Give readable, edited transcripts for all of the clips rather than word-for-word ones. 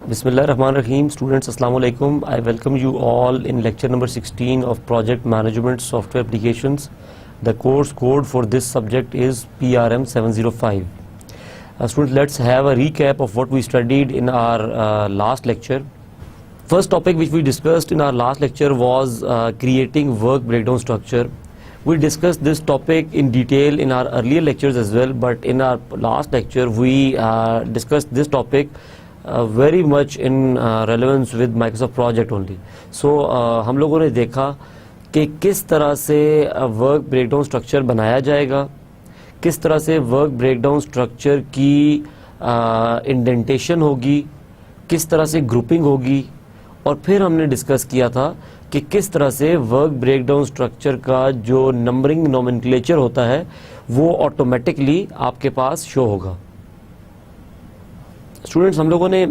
Bismillahirrahmanirrahim. Students, Assalamu alaikum. I welcome you all in lecture number 16 of Project Management Software Applications. The course code for this subject is PRM 705. Students, let's have a recap of what we studied in our last lecture. First topic which we discussed in our last lecture was creating work breakdown structure. We discussed this topic in detail in our earlier lectures as well, but in our last lecture we discussed this topic very much in relevance with Microsoft project only. So हम लोगों ने देखा कि किस तरह से work breakdown structure बनाया जाएगा, किस तरह से वर्क ब्रेकडाउन स्ट्रक्चर की इंडेंटेशन होगी, किस तरह से ग्रुपिंग होगी, और फिर हमने डिस्कस किया था कि किस तरह से वर्क ब्रेकडाउन स्ट्रक्चर का जो नंबरिंग नोमेनक्लेचर होता है वो ऑटोमेटिकली आपके पास शो होगा. स्टूडेंट्स, हम लोगों ने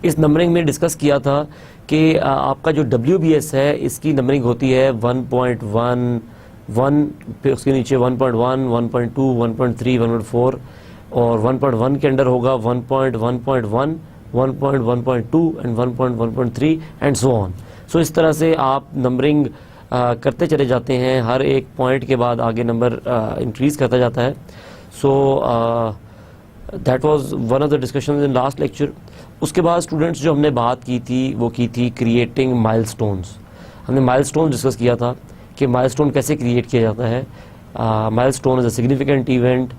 इस नंबरिंग में डिस्कस किया था कि आपका जो WBS है इसकी नंबरिंग होती है 1.1, फिर उसके नीचे 1.1, 1.2, 1.3, 1.4 और 1.1 के अंडर होगा 1.1.1, 1.1.2 and 1.1.3 and so on. So इस तरह से आप नंबरिंग करते चले जाते हैं, हर एक पॉइंट के बाद आगे नंबर इंक्रीज करता जाता है. So that was one of the discussions in last lecture. उसके बाद स्टूडेंट्स जो हमने बात की थी वो की थी क्रिएटिंग माइलस्टोन्स. हमने माइलस्टोन डिस्कस किया था कि माइलस्टोन कैसे क्रिएट किया जाता है. Milestone is a significant event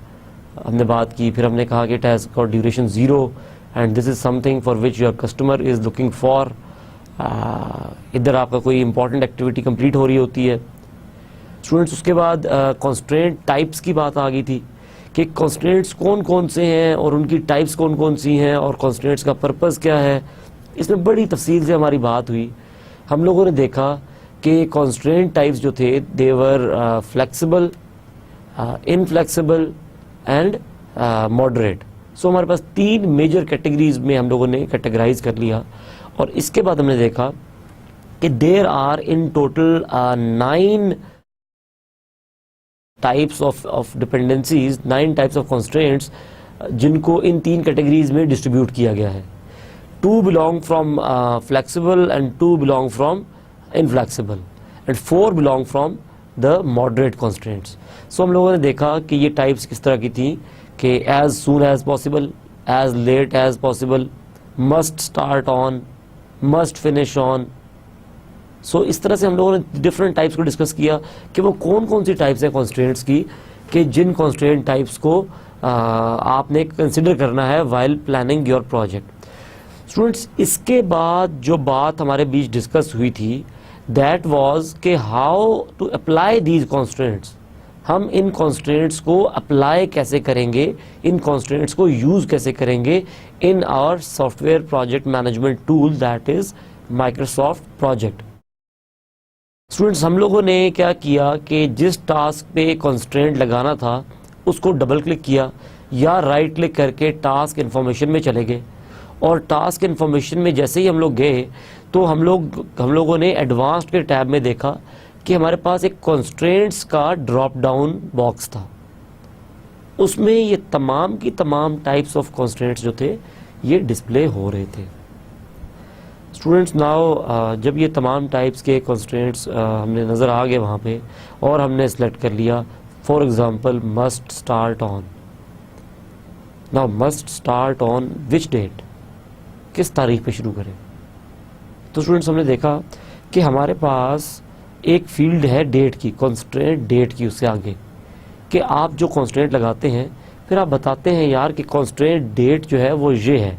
हमने बात की. फिर हमने कहा कि it has got duration 0 and this is something for which your customer is looking for. इधर आपका कोई इंपॉर्टेंट एक्टिविटी कंप्लीट हो रही होती है. स्टूडेंट्स, उसके बाद कॉन्स्ट्रेंट टाइप्स की बात आ गई थी कि कॉन्स्ट्रेंट्स कौन कौन से हैं और उनकी टाइप्स कौन कौन सी हैं और कॉन्स्ट्रेंट्स का पर्पस क्या है. इसमें बड़ी तफसील से हमारी बात हुई. हम लोगों ने देखा कि कॉन्स्ट्रेंट टाइप्स जो थे they were flexible, inflexible and moderate. सो हमारे पास 3 मेजर कैटेगरीज में हम लोगों ने कैटेगराइज कर लिया. और इसके बाद हमने देखा कि there are in total 9 types of dependencies, 9 types of constraints जिनको इन 3 कैटेगरीज में डिस्ट्रीब्यूट किया गया है. 2 belong from flexible and 2 belong from inflexible and 4 belong from the moderate constraints. So हम लोगों ने देखा कि ये टाइप्स किस तरह की थी कि as soon as possible, as late as possible, must start on, must finish on. So इस तरह से हम लोगों ने डिफरेंट टाइप्स को डिस्कस किया कि वो कौन कौन सी टाइप्स हैं कॉन्स्ट्रेंट्स की, कि जिन कॉन्स्ट्रेंट टाइप्स को आपने कंसिडर करना है while planning your project. Students, इसके बाद जो बात हमारे बीच डिस्कस हुई थी दैट वाज कि how to apply these constraints. हम इन कॉन्स्ट्रेंट्स को अप्लाई कैसे करेंगे, इन कॉन्स्ट्रेंट्स को यूज कैसे करेंगे in our software project management tool that is Microsoft project. Students, हम लोगों ने क्या किया कि जिस टास्क पे कॉन्स्ट्रेंट लगाना था उसको डबल क्लिक किया या राइट क्लिक करके टास्क इन्फॉर्मेशन में चले गए. और टास्क इन्फॉर्मेशन में जैसे ही हम लोग गए तो हम लोगों ने एडवांस्ड के टैब में देखा कि हमारे पास एक कॉन्स्ट्रेंट्स का ड्रॉप डाउन बॉक्स था. उसमें ये तमाम की तमाम टाइप्स ऑफ कॉन्स्ट्रेंट्स जो थे ये डिस्प्ले हो रहे थे. स्टूडेंट्स, नाउ जब ये तमाम टाइप्स के कॉन्स्ट्रेंट्स हमने नज़र आ गए वहाँ पे और हमने सेलेक्ट कर लिया, for example must start on. Now must start on which date, किस तारीख पे शुरू करें. तो स्टूडेंट्स, हमने देखा कि हमारे पास एक फील्ड है डेट की, कॉन्स्ट्रेंट डेट की, उससे आगे कि आप जो कॉन्स्ट्रेंट लगाते हैं फिर आप बताते हैं यार कि कॉन्स्ट्रेंट डेट जो है वो ये है,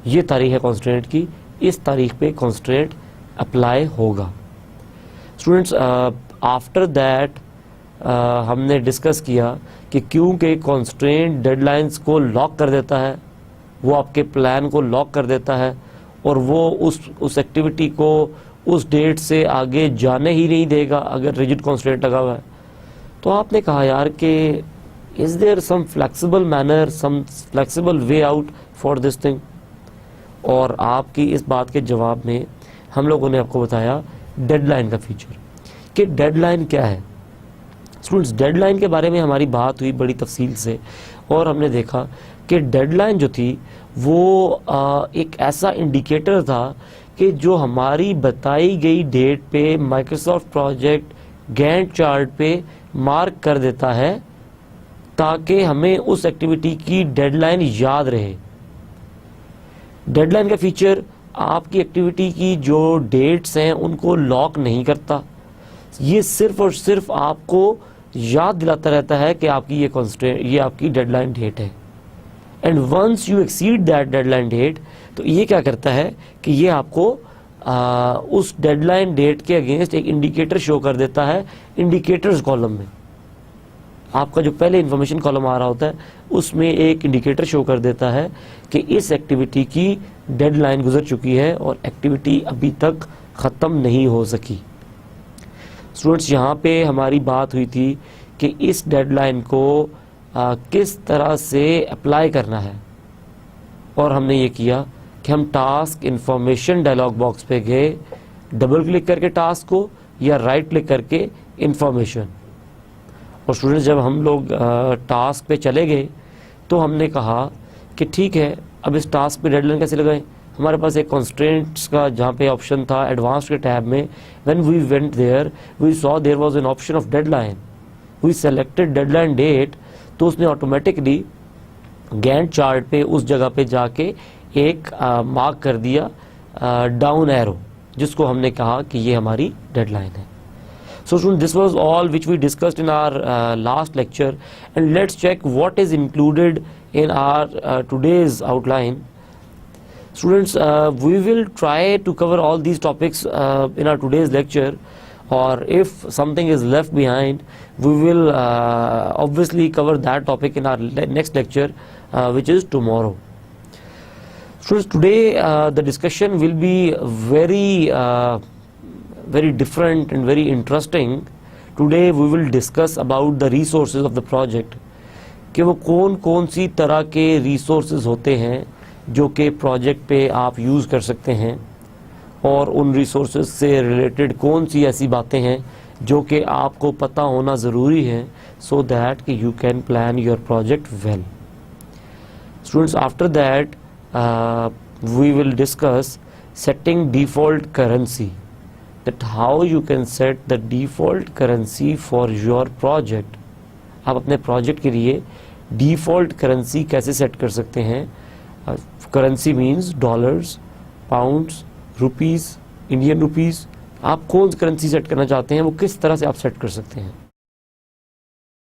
ये तारीख है कॉन्स्ट्रेंट की, इस तारीख पे कॉन्स्ट्रेंट अप्लाई होगा. स्टूडेंट्स, आफ्टर दैट हमने डिस्कस किया कि क्योंकि कॉन्स्ट्रेंट डेडलाइंस को लॉक कर देता है, वो आपके प्लान को लॉक कर देता है और वो उस एक्टिविटी को उस डेट से आगे जाने ही नहीं देगा अगर रिजिड कॉन्स्ट्रेंट लगा हुआ है. तो आपने कहा यार कि is there some flexible manner, some flexible way out for this thing. और आपकी इस बात के जवाब में हम लोगों ने आपको बताया डेडलाइन का फीचर, कि डेडलाइन क्या है. स्टूडेंट्स, डेडलाइन के बारे में हमारी बात हुई बड़ी तफसील से और हमने देखा कि डेडलाइन जो थी वो एक ऐसा इंडिकेटर था कि जो हमारी बताई गई डेट पे माइक्रोसॉफ्ट प्रोजेक्ट गैंट चार्ट पे मार्क कर देता है ताकि हमें उस एक्टिविटी की डेडलाइन याद रहे। डेडलाइन का फीचर आपकी एक्टिविटी की जो डेट्स हैं उनको लॉक नहीं करता, ये सिर्फ और सिर्फ आपको याद दिलाता रहता है कि आपकी ये आपकी डेडलाइन डेट है। And once you exceed that deadline date, तो ये क्या करता है कि ये आपको उस डेडलाइन डेट के अगेंस्ट एक इंडिकेटर शो कर देता है इंडिकेटर्स कॉलम में। आपका जो पहले इंफॉर्मेशन कॉलम आ रहा होता है उसमें एक इंडिकेटर शो कर देता है कि इस एक्टिविटी की डेडलाइन गुजर चुकी है और एक्टिविटी अभी तक ख़त्म नहीं हो सकी। स्टूडेंट्स, यहाँ पे हमारी बात हुई थी कि इस डेडलाइन को किस तरह से अप्लाई करना है, और हमने ये किया कि हम टास्क इंफॉर्मेशन डायलॉग बॉक्स पे गए, डबल क्लिक करके टास्क को या राइट क्लिक करके इंफॉर्मेशन। और स्टूडेंट्स, जब हम लोग टास्क पे चले गए तो हमने कहा कि ठीक है, अब इस टास्क पे डेडलाइन कैसे लगाएं। हमारे पास एक कॉन्स्ट्रेंट्स का जहाँ पे ऑप्शन था एडवांस के टैब में, when we went there we saw there was an option of deadline, we selected deadline date, तो उसने ऑटोमेटिकली गैंट चार्ट पे उस जगह पे जाके एक मार्क कर दिया डाउन एरो, जिसको हमने कहा कि ये हमारी डेडलाइन है। So students, this was all which we discussed in our last lecture, and let's check what is included in our today's outline. Students, we will try to cover all these topics in our today's lecture, or if something is left behind, we will obviously cover that topic in our next lecture, which is tomorrow. Students, today the discussion will be very different and very interesting. Today we will discuss about the resources of the project, कि वो कौन कौन सी तरह के resources होते हैं जो कि प्रोजेक्ट पे आप यूज़ कर सकते हैं, और उन resources से related कौन सी ऐसी बातें हैं जो कि आपको पता होना ज़रूरी है, so that कि you can plan your project well. Students, after that we will discuss setting default currency, that how you can set the default currency for your project. आप अपने प्रोजेक्ट के लिए डिफ़ॉल्ट करेंसी कैसे set कर सकते हैं। Currency means dollars, pounds, rupees, Indian rupees, आप कौन सी करेंसी सेट करना चाहते हैं वो किस तरह से आप सेट कर सकते हैं।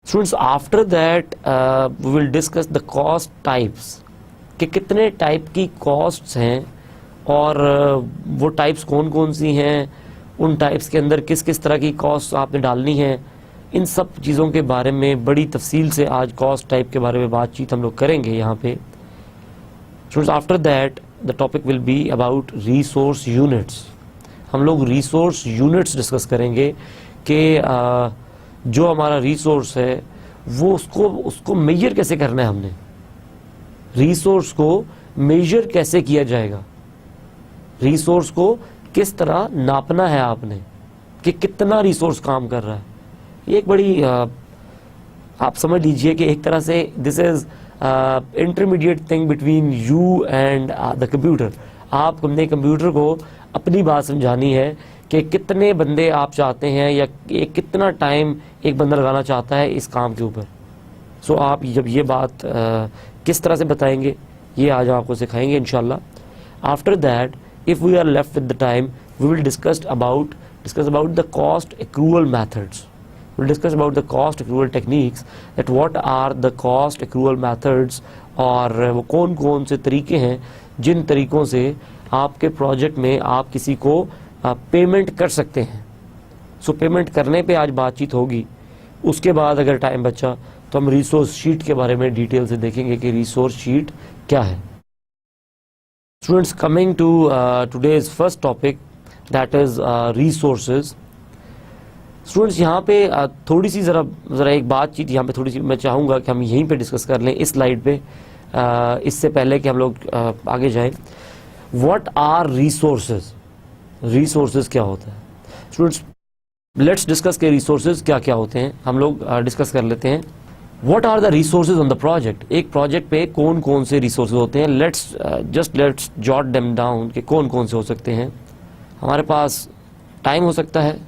Students, after that we will discuss the cost types, कि कितने टाइप की कॉस्ट्स हैं और वो टाइप्स कौन कौन सी हैं, उन टाइप्स के अंदर किस किस तरह की कॉस्ट आपने डालनी है। इन सब चीज़ों के बारे में बड़ी तफसील से आज कॉस्ट टाइप के बारे में बातचीत हम लोग करेंगे यहाँ पे। Students, after that the topic will be about resource units. हम लोग रिसोर्स यूनिट्स डिस्कस करेंगे कि जो हमारा रिसोर्स है वो उसको मेजर कैसे करना है। हमने रिसोर्स को मेजर कैसे किया जाएगा, रिसोर्स को किस तरह नापना है आपने कि कितना रिसोर्स काम कर रहा है। ये एक बड़ी आप समझ लीजिए कि एक तरह से this is intermediate thing between you and the computer. आप अपने कंप्यूटर को अपनी बात समझानी है कि कितने बंदे आप चाहते हैं या कितना टाइम एक बंदा लगाना चाहता है इस काम के ऊपर। सो आप जब ये बात किस तरह से बताएंगे ये आज आपको सिखाएंगे इंशाल्लाह। After that if we are left with the time, we will discuss about the cost accrual methods. We'll discuss about the cost accrual techniques, that what are the cost accrual methods, और वो कौन कौन से तरीके हैं जिन तरीक़ों से आपके प्रोजेक्ट में आप किसी को पेमेंट कर सकते हैं। सो पेमेंट करने पे आज बातचीत होगी। उसके बाद अगर टाइम बचा तो हम रिसोर्स शीट के बारे में डिटेल से देखेंगे कि रिसोर्स शीट क्या है। Students, coming to today's first topic, that is resources. Students, यहाँ पे थोड़ी सी ज़रा एक बातचीत यहाँ पे थोड़ी सी मैं चाहूँगा कि हम यहीं पे डिस्कस कर लें इस स्लाइड पे, इससे पहले कि हम लोग आगे जाएं। What are resources? Resources क्या होता है? Students, let's discuss के resources क्या क्या होते हैं। हम लोग डिस्कस कर लेते हैं। What are the resources on the project, एक प्रोजेक्ट पे कौन कौन से रिसोर्सेज होते हैं, लेट्स जॉट देम डाउन कि कौन कौन से हो सकते हैं। हमारे पास टाइम हो सकता है,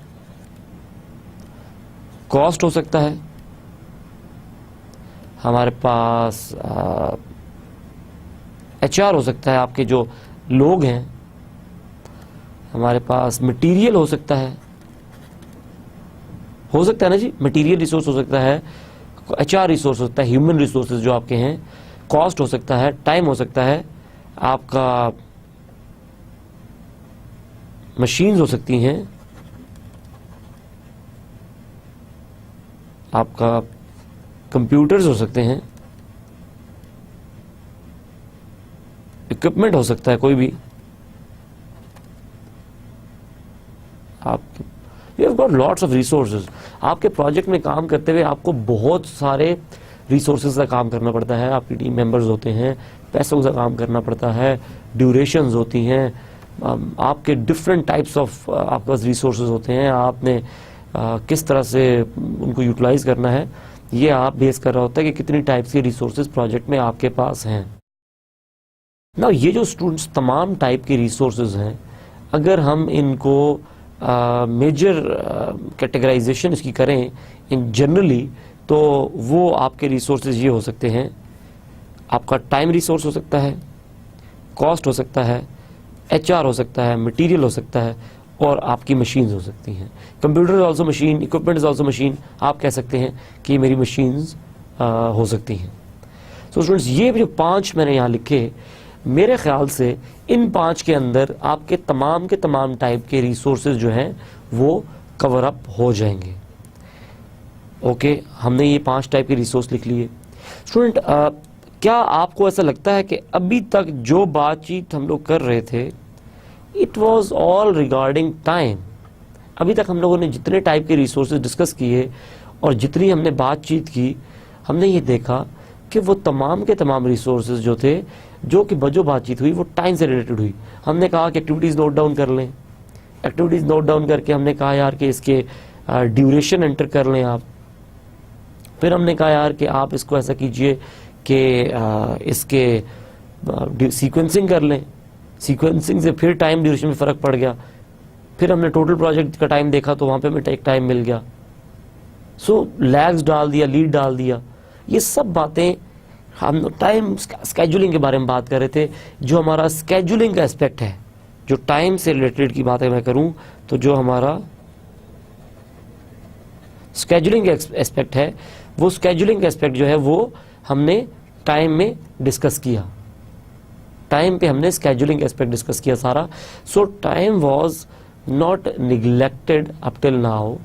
कॉस्ट हो सकता है, हमारे पास HR हो सकता है, आपके जो लोग हैं, हमारे पास मटेरियल हो सकता है ना जी, मटेरियल रिसोर्स हो सकता है, HR रिसोर्स हो सकता है, ह्यूमन रिसोर्सेज जो आपके हैं, कॉस्ट हो सकता है, टाइम हो सकता है, आपका मशीन्स हो सकती हैं, आपका कंप्यूटर्स हो सकते हैं, इक्विपमेंट हो सकता है कोई भी, आप you have got lots of resources. आपके प्रोजेक्ट में काम करते हुए आपको बहुत सारे रिसोर्सेज का काम करना पड़ता है, आपकी टीम मेंबर्स होते हैं, पैसों का काम करना पड़ता है, ड्यूरेशंस होती हैं, आपके डिफरेंट टाइप्स ऑफ आपके पास रिसोर्सेज होते हैं, आपने किस तरह से उनको यूटिलाइज करना है, ये आप बेस कर रहा होता है कि कितनी टाइप्स के रिसोर्सेज प्रोजेक्ट में आपके पास हैं। ना ये जो स्टूडेंट्स तमाम टाइप के रिसोर्सेज हैं, अगर हम इनको मेजर कैटेगराइजेशन इसकी करें इन जनरली, तो वो आपके रिसोर्सेज ये हो सकते हैं, आपका टाइम रिसोर्स हो सकता है, कॉस्ट हो सकता है, HR हो सकता है, मटेरियल हो सकता है, और आपकी मशीन्स हो सकती हैं। Computer is also machine, equipment is also machine, आप कह सकते हैं कि मेरी मशीन्स हो सकती हैं। सो स्टूडेंट्स, ये जो 5 मैंने यहाँ लिखे, मेरे ख्याल से इन 5 के अंदर आपके तमाम टाइप के रिसोर्सेज जो हैं वो कवर अप हो जाएंगे। ओके, हमने ये 5 टाइप के रिसोर्स लिख लिए। स्टूडेंट, क्या आपको ऐसा लगता है कि अभी तक जो बातचीत हम लोग कर रहे थे, it was all regarding time? अभी तक हम लोगों ने जितने टाइप के रिसोर्सेज डिस्कस किए और जितनी हमने बातचीत की, हमने ये देखा कि वो तमाम के तमाम रिसोर्सेज जो थे, जो कि जो बातचीत हुई वो टाइम से रिलेटेड हुई। हमने कहा कि एक्टिविटीज़ नोट डाउन कर लें, एक्टिविटीज़ नोट डाउन करके हमने कहा यार कि इसके ड्यूरेशन एंटर कर लें आप। फिर हमने कहा यार कि आप इसको ऐसा कीजिए कि इसके सीक्वेंसिंग कर लें, सीक्वेंसिंग से फिर टाइम ड्यूरेशन में फ़र्क पड़ गया। फिर हमने टोटल प्रोजेक्ट का टाइम देखा तो वहाँ पे हमें एक टाइम मिल गया। सो लैग्स डाल दिया, लीड डाल दिया। ये सब बातें हम टाइम स्केजुलिंग के बारे में बात कर रहे थे। जो हमारा स्केजुलिंग का एस्पेक्ट है, जो टाइम से रिलेटेड की बातें मैं करूं, तो जो हमारा स्केजुलिंग एस्पेक्ट है, वो स्केजुलिंग एस्पेक्ट जो है वो हमने टाइम में डिस्कस किया। टाइम पे हमने स्केजुलिंग एस्पेक्ट डिस्कस किया सारा। सो time was not neglected up till now,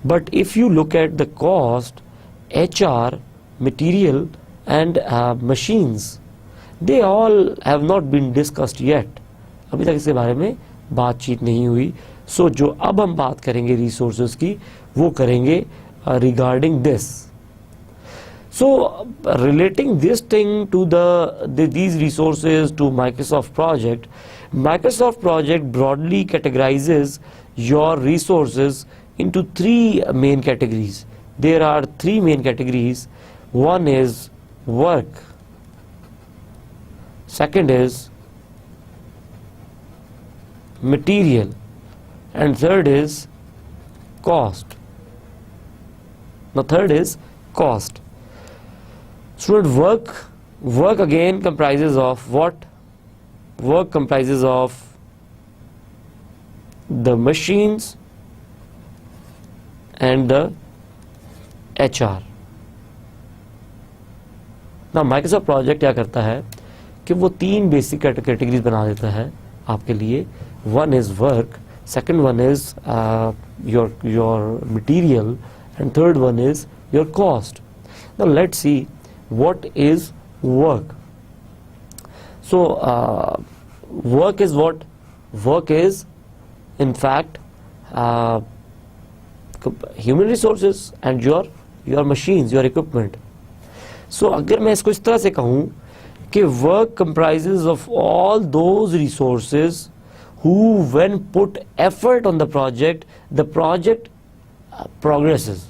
but if you look at the cost, HR, material and machines, they all have not been discussed yet. अभी तक इसके बारे में बातचीत नहीं हुई। सो जो अब हम बात करेंगे रिसोर्सेज की, वो करेंगे regarding this. So relating this thing to these resources to Microsoft project, Microsoft project broadly categorizes your resources into 3 main categories. There are 3 main categories. One is work, second is material, and third is cost. The third is cost. Student, work again comprises of what? Work comprises of the machines and the HR. ना Microsoft project क्या करता है कि वो 3 basic categories बना देता है आपके लिए। One is work, second one is your material, and third one is your cost. Now let's see what is work. So work is what? Work is in fact human resources and your machines, your equipment. So अगर मैं इसको इस तरह से कहूँ कि work comprises of all those resources who when put effort on the project progresses.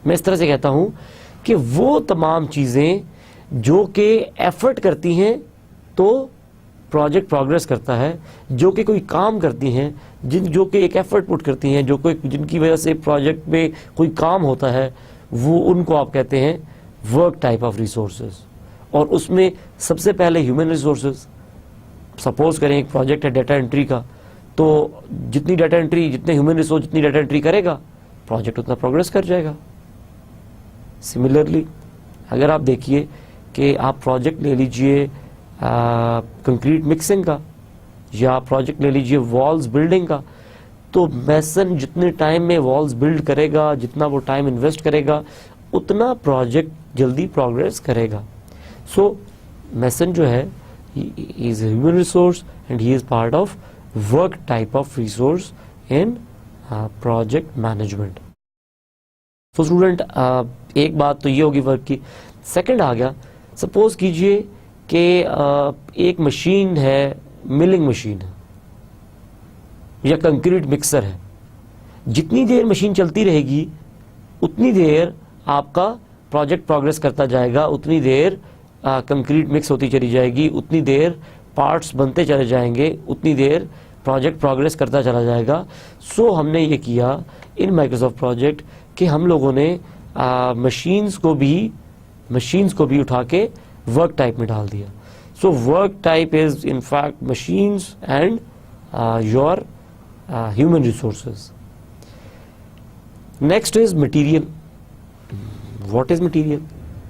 मैं इस तरह से कहता हूं कि वो तमाम चीज़ें जो कि एफर्ट करती हैं तो प्रोजेक्ट प्रोग्रेस करता है, जो कि कोई काम करती हैं जो कि एक एफर्ट पुट करती हैं, जो कोई जिनकी वजह से प्रोजेक्ट में कोई काम होता है, वो उनको आप कहते हैं वर्क टाइप ऑफ रिसोर्सेज। और उसमें सबसे पहले ह्यूमन रिसोर्सेज। सपोज करें एक प्रोजेक्ट है डेटा एंट्री का, तो जितने ह्यूमन रिसोर्स जितनी डेटा एंट्री करेगा प्रोजेक्ट उतना प्रोग्रेस कर जाएगा। सिमिलरली अगर आप देखिए कि आप प्रोजेक्ट ले लीजिए कंक्रीट मिक्सिंग का, या प्रोजेक्ट ले लीजिए वॉल्स बिल्डिंग का, तो मैसन जितने टाइम में वॉल्स बिल्ड करेगा, जितना वो टाइम इन्वेस्ट करेगा, उतना प्रोजेक्ट जल्दी प्रोग्रेस करेगा। सो मैसन जो है is human resource and he is part of work type of resource in project management. तो स्टूडेंट एक बात तो ये होगी वर्क की। सेकंड आ गया, सपोज कीजिए कि एक मशीन है, मिलिंग मशीन है या कंक्रीट मिक्सर है। जितनी देर मशीन चलती रहेगी उतनी देर आपका प्रोजेक्ट प्रोग्रेस करता जाएगा, उतनी देर कंक्रीट मिक्स होती चली जाएगी, उतनी देर पार्ट्स बनते चले जाएंगे, उतनी देर प्रोजेक्ट प्रोग्रेस करता चला जाएगा। सो हमने ये किया इन माइक्रोसॉफ्ट प्रोजेक्ट कि हम लोगों ने मशीन्स को भी उठा के वर्क टाइप में डाल दिया। So work type is in fact machines and your human resources. Next is material. What is material?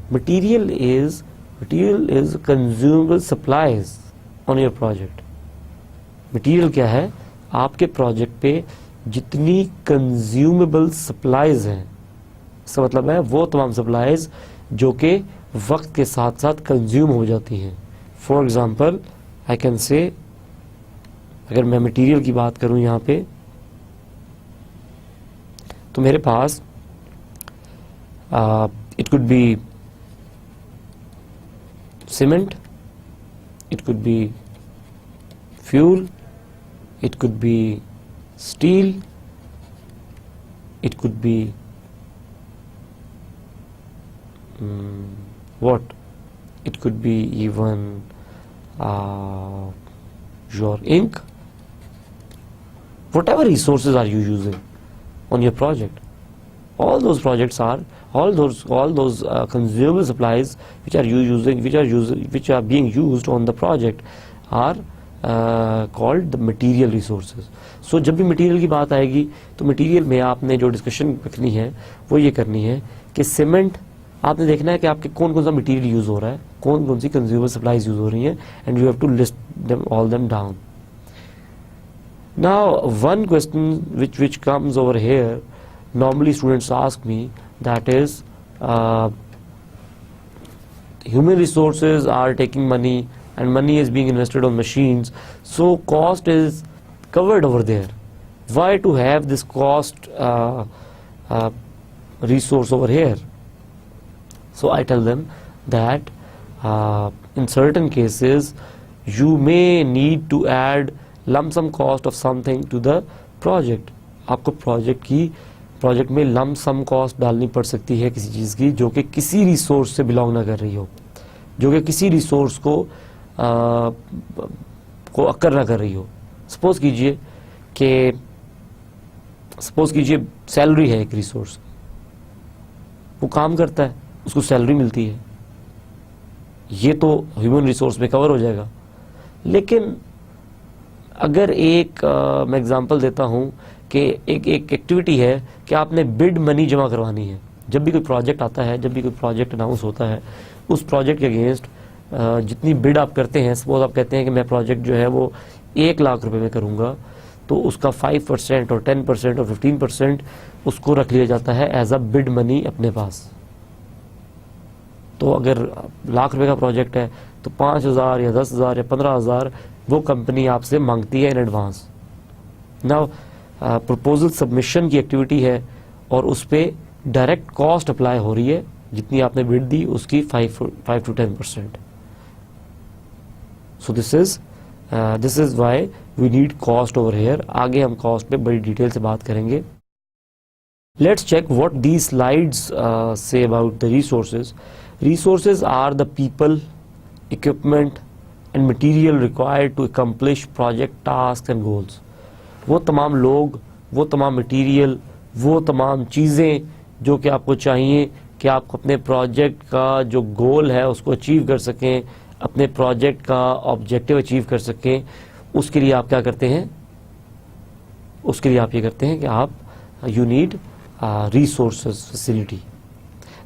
Material is consumable supplies on your project. Material क्या है? आपके प्रोजेक्ट पे जितनी consumable supplies हैं, इसका मतलब है वो तमाम supplies जो कि वक्त के साथ साथ consume हो जाती हैं। For example, I can say, अगर मैं मटेरियल की बात करूं यहां पे, तो मेरे पास it could be cement, it could be fuel, it could be steel, it could be what it could be even your ink. Whatever resources are you using on your project, all those consumable supplies which are being used on the project are called the material resources. So जब भी material की बात आएगी तो material में आपने जो discussion रखनी है वो ये करनी है कि सीमेंट आपने देखना है कि आपके कौन कौन सा मटेरियल यूज हो रहा है, कौन कौन सी कंज्यूमेबल सप्लाईज यूज हो रही हैं, and you have to list them all them down. Now one question which comes over here, normally students ask me, that is human resources are taking money and money is being invested on machines, so cost is covered over there. Why to have this cost resource over here? So I tell them that in certain cases you may need to add lump sum cost of something to the project. आपको project में lump सम cost डालनी पड़ सकती है किसी चीज़ की जो कि किसी रिसोर्स से बिलोंग ना कर रही हो, जो कि किसी रिसोर्स को अक्कर ना कर रही हो. सपोज कीजिए सैलरी है एक रिसोर्स, वो काम करता है, उसको सैलरी मिलती है, ये तो ह्यूमन रिसोर्स में कवर हो जाएगा. लेकिन अगर मैं एग्जांपल देता हूं कि एक एक्टिविटी है कि आपने बिड मनी जमा करवानी है. जब भी कोई प्रोजेक्ट आता है, जब भी कोई प्रोजेक्ट अनाउंस होता है, उस प्रोजेक्ट के अगेंस्ट जितनी बिड आप करते हैं, सपोज आप कहते हैं कि मैं प्रोजेक्ट जो है वो 1 लाख रुपए में करूंगा, तो उसका 5% और 10% और 15% उसको रख लिया जाता है एज अ बिड मनी अपने पास. तो अगर लाख रुपए का प्रोजेक्ट है तो 5,000 या 10,000 या 15,000 वो कंपनी आपसे मांगती है in advance. Now proposal submission की एक्टिविटी है और उस पर डायरेक्ट कॉस्ट अप्लाई हो रही है, जितनी आपने बिड दी उसकी 5 to 10%. So this is why we need cost over here. आगे हम कॉस्ट पे बड़ी डिटेल से बात करेंगे. Let's check what these slides say about the resources. Resources are the people, equipment and material required to accomplish project tasks and goals. वो तमाम लोग, वो तमाम मटीरियल, वो तमाम चीज़ें जो कि आपको चाहिए कि आप अपने प्रोजेक्ट का जो गोल है उसको अचीव कर सकें, अपने प्रोजेक्ट का ऑब्जेक्टिव अचीव कर सकें, उसके लिए आप क्या करते हैं? उसके लिए आप ये करते हैं कि आप you need resources facility.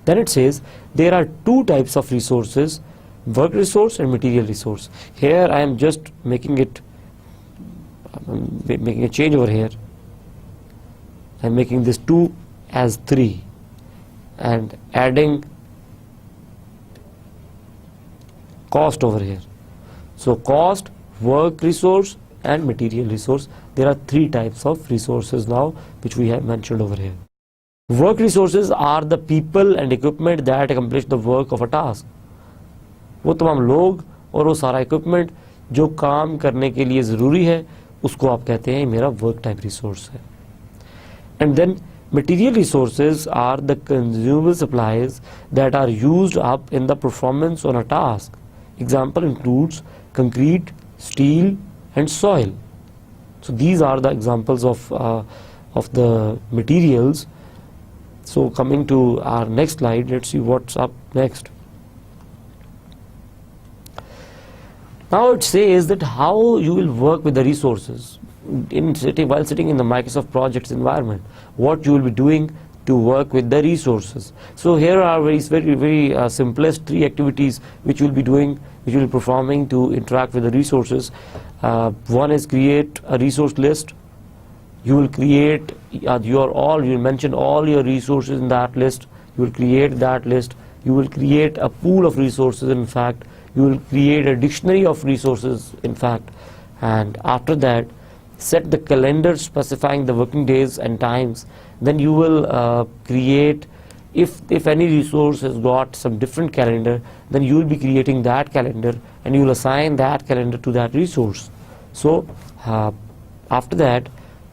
Then it says there are two types of resources, work resource and material resource. Here I am just making a change over here. I am making this 2 as 3 and adding cost over here. So cost, work resource and material resource. There are 3 types of resources now which we have mentioned over here. Work resources are the people and equipment that accomplish the work of a task. वो तमाम लोग और वो सारा equipment जो काम करने के लिए ज़रूरी है उसको आप कहते हैं मेरा work type resource है. And then material resources are the consumable supplies that are used up in the performance on a task. Example includes concrete, steel and soil. So these are the examples of the materials. So coming to our next slide, let's see what's up next. Now it says that how you will work with the resources while sitting in the Microsoft Projects environment, what you will be doing to work with the resources. So here are very simplest 3 activities which you will be doing, which you will be performing to interact with the resources. One is create a resource list. You will create you will mention all your resources in that list. You will create that list. You will create a pool of resources. In fact, you will create a dictionary of resources. In fact, and after that, set the calendar specifying the working days and times. Then you will create, if any resource has got some different calendar, then you will be creating that calendar and you will assign that calendar to that resource. So after that,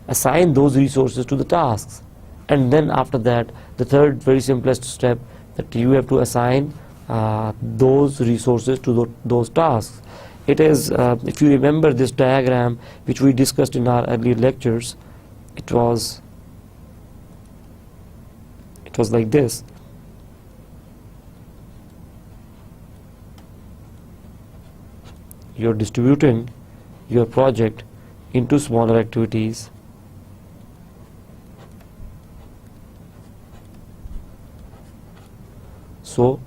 assign those resources to the tasks, and then after that, the third very simplest step, that you have to assign those resources to those tasks. It is, if you remember this diagram which we discussed in our earlier lectures, it was like this. You're distributing your project into smaller activities. So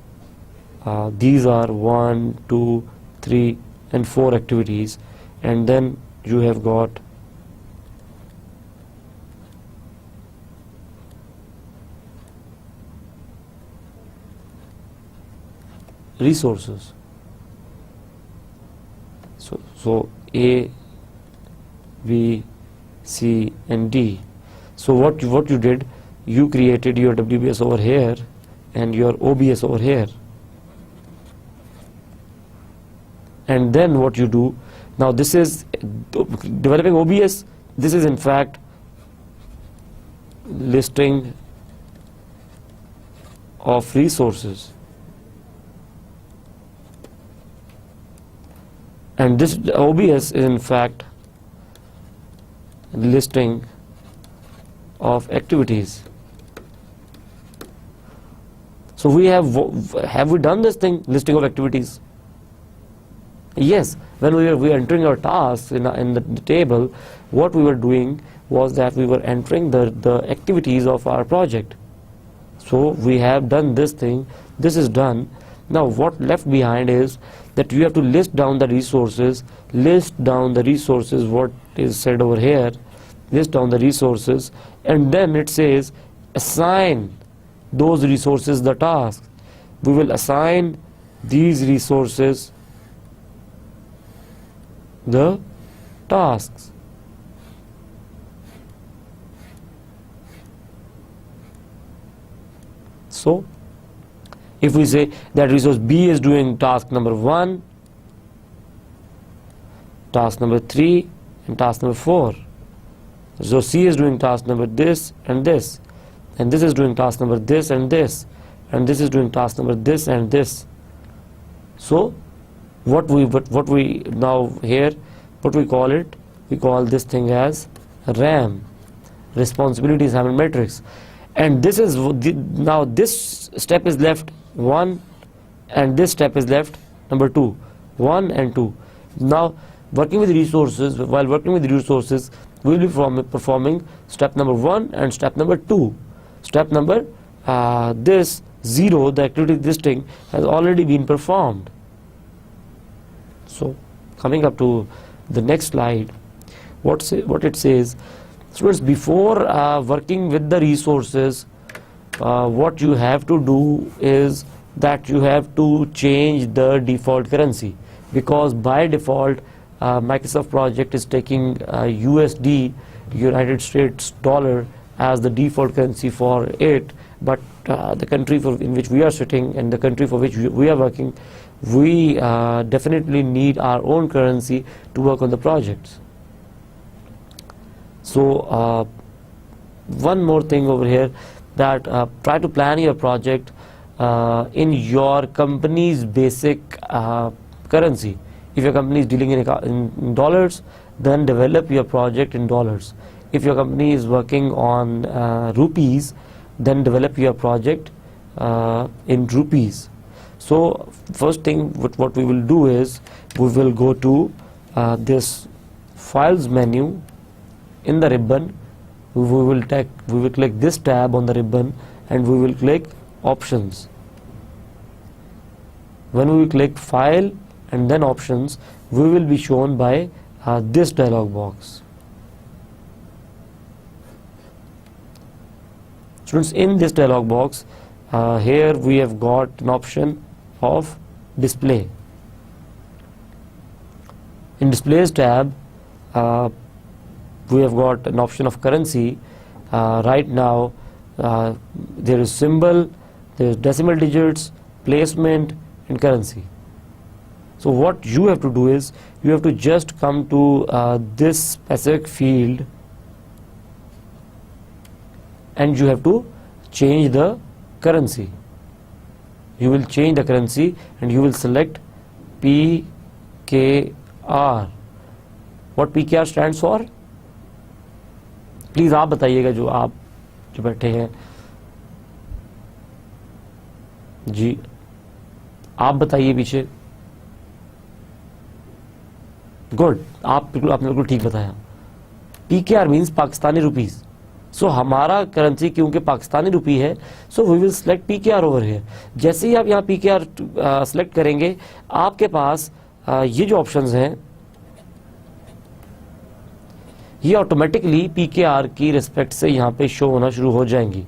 these are 1, 2, 3 and 4 activities, and then you have got resources. So A, B, C and D. So what you did, you created your WBS over here and your OBS over here, and then what you do now, this is developing OBS. This is in fact listing of resources, and this OBS is in fact listing of activities. So we have we done this thing, listing of activities? Yes, when we were entering our tasks in the table, what we were doing was that we were entering the activities of our project. So we have done this thing, this is done. Now what left behind is that you have to list down the resources, what is said over here, list down the resources, and then it says assign those resources the tasks. We will assign these resources the tasks. So if we say that resource B is doing task number 1, task number 3 and task number 4, so C is doing task number this and this, and this is doing task number this and this, and this is doing task number this and this. So what we now here, what we call it, we call this thing as RAM, responsibility assignment matrix. And this is now this step is left 1, and this step is left number 2, 1 and 2. Now working with resources, while working with resources, we will be performing step number 1 and step number 2. Step number this 0, the activity listing, has already been performed. So coming up to the next slide, what it says, students, before working with the resources, what you have to do is that you have to change the default currency, because by default Microsoft Project is taking USD, United States dollar, as the default currency for it, but the country in which we are sitting and the country for which we are working, we definitely need our own currency to work on the projects. So one more thing over here, that try to plan your project in your company's basic currency. If your company is dealing in dollars, then develop your project in dollars. If your company is working on rupees, then develop your project in rupees. So first thing what we will do is, we will go to this files menu in the ribbon. We will click this tab on the ribbon, and we will click options. When we click file and then options, we will be shown by this dialog box. Students, in this dialog box, here we have got an option of display. In displays tab, we have got an option of currency. Right now there is symbol, there is decimal digits, placement and currency. So what you have to do is, you have to just come to this specific field, and you have to change the currency. You will change the currency and you will select PKR. What PKR stands for? Please आप बताइएगा, जो बैठे हैं जी, आप बताइए पीछे. Good, आपने बिल्कुल ठीक बताया. PKR means Pakistani rupees. So हमारा करेंसी क्योंकि पाकिस्तानी रुपी है, so we will select PKR over here. जैसे ही आप यहाँ PKR सिलेक्ट करेंगे, आपके पास ये जो ऑप्शंस हैं, ये ऑटोमेटिकली PKR की रिस्पेक्ट से यहाँ पे शो होना शुरू हो जाएंगी.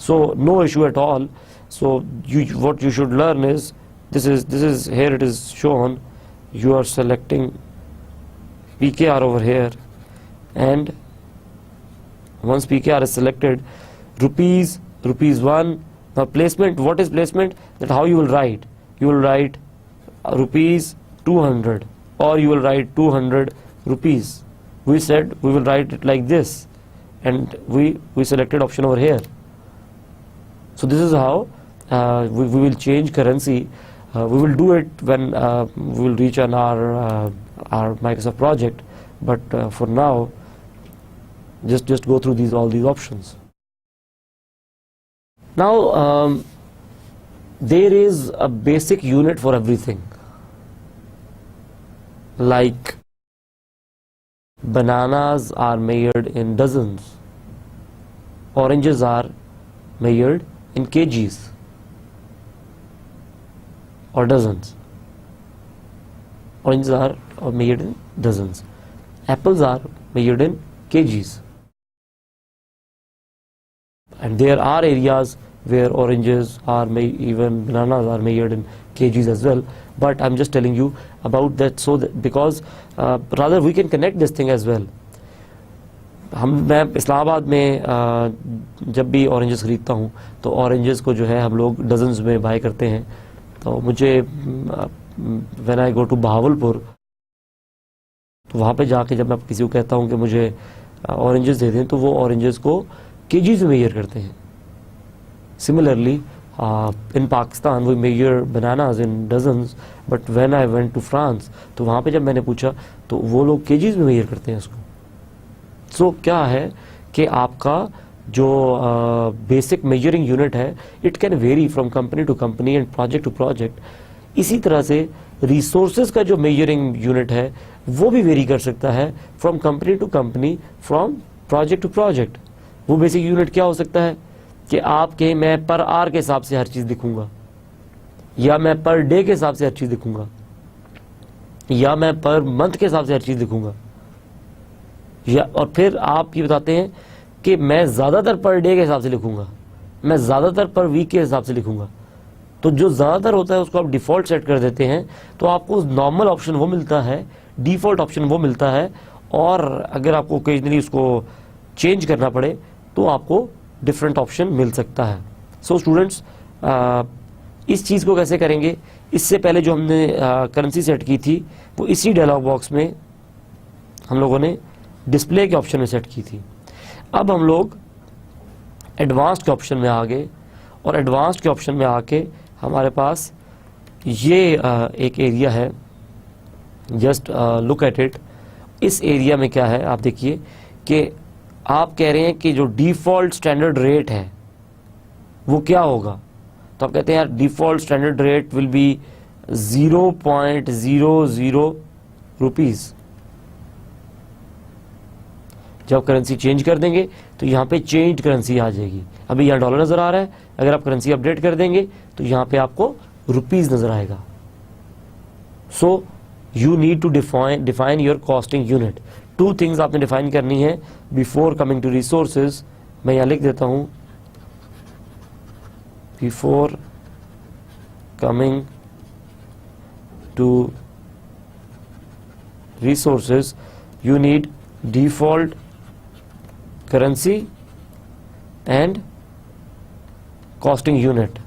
So no issue at all. So what you should learn is, this is here it is shown. You are selecting PKR over here, and once PKR is selected, rupees 1. Now placement, what is placement? That how you will write. You will write rupees 200, or you will write 200 rupees. We said we will write it like this, and we selected option over here. So this is how we will change currency. We will do it when we will reach on our Microsoft project, but for now, just go through all these options. Now there is a basic unit for everything, like bananas are measured in dozens, oranges are measured in kgs or dozens. Oranges are measured in dozens. Apples are measured in kgs. And there are areas where oranges are even bananas are measured in kgs as well. But I'm just telling you about that, so that because rather we can connect this thing as well. मैं इस्लामाबाद में जब भी oranges ख़रीदता हूँ, तो oranges को जो है हम लोग डजन्स में बाय करते हैं. तो मुझे when I go to Bahawalpur, तो वहाँ पे जाके जब मैं किसी को कहता हूँ कि मुझे ऑरेंजेस दे दें, तो वो ऑरेंजेस को केजीज में मेजर करते हैं। Similarly in Pakistan we measure bananas in dozens, but when I went to France तो वहाँ पे जब मैंने पूछा तो वो लोग केजीज में मेजर करते हैं उसको। सो क्या है कि आपका जो बेसिक मेजरिंग यूनिट है it can vary from company to company and project to project. इसी तरह से रिसोर्सेज का जो मेजरिंग यूनिट है वो भी वेरी कर सकता है from company to company, from project to project. वो बेसिक यूनिट क्या हो सकता है कि आप कहें मैं पर आवर के हिसाब से हर चीज़ लिखूंगा, या मैं पर डे के हिसाब से हर चीज़ लिखूंगा, या मैं पर मंथ के हिसाब से हर चीज़ लिखूंगा, या और फिर आप ये बताते हैं कि मैं ज़्यादातर पर डे के हिसाब से लिखूंगा, मैं ज़्यादातर पर वीक के हिसाब से लिखूंगा। तो जो ज़्यादातर होता है उसको आप डिफ़ॉल्ट सेट कर देते हैं, तो आपको नॉर्मल ऑप्शन वो मिलता है, डिफ़ॉल्ट ऑप्शन वो मिलता है, और अगर आपको ओकेजनली उसको चेंज करना पड़े तो आपको डिफरेंट ऑप्शन मिल सकता है। सो स्टूडेंट्स, इस चीज़ को कैसे करेंगे, इससे पहले जो हमने करेंसी सेट की थी वो इसी डायलॉग बॉक्स में हम लोगों ने डिस्प्ले के ऑप्शन में सेट की थी। अब हम लोग एडवांस्ड के ऑप्शन में आ गए, और एडवांस्ड के ऑप्शन में आके हमारे पास ये एक एरिया है, जस्ट लुक एट इट। इस एरिया में क्या है आप देखिए कि आप कह रहे हैं कि जो डिफ़ॉल्ट स्टैंडर्ड रेट है वो क्या होगा, तो आप कहते हैं यार default standard rate will be 0.00 rupees. जब करेंसी चेंज कर देंगे तो यहाँ पे चेंज करेंसी आ जाएगी। अभी यहाँ डॉलर नज़र आ रहा है, अगर आप करेंसी अपडेट कर देंगे तो यहाँ पे आपको रुपीज़ नज़र आएगा। So you need to define your costing unit. Two things आपने डिफाइन करनी है बिफोर कमिंग टू रिसोर्सेज। मैं यहाँ लिख देता हूँ, before coming to resources you need default currency and costing unit.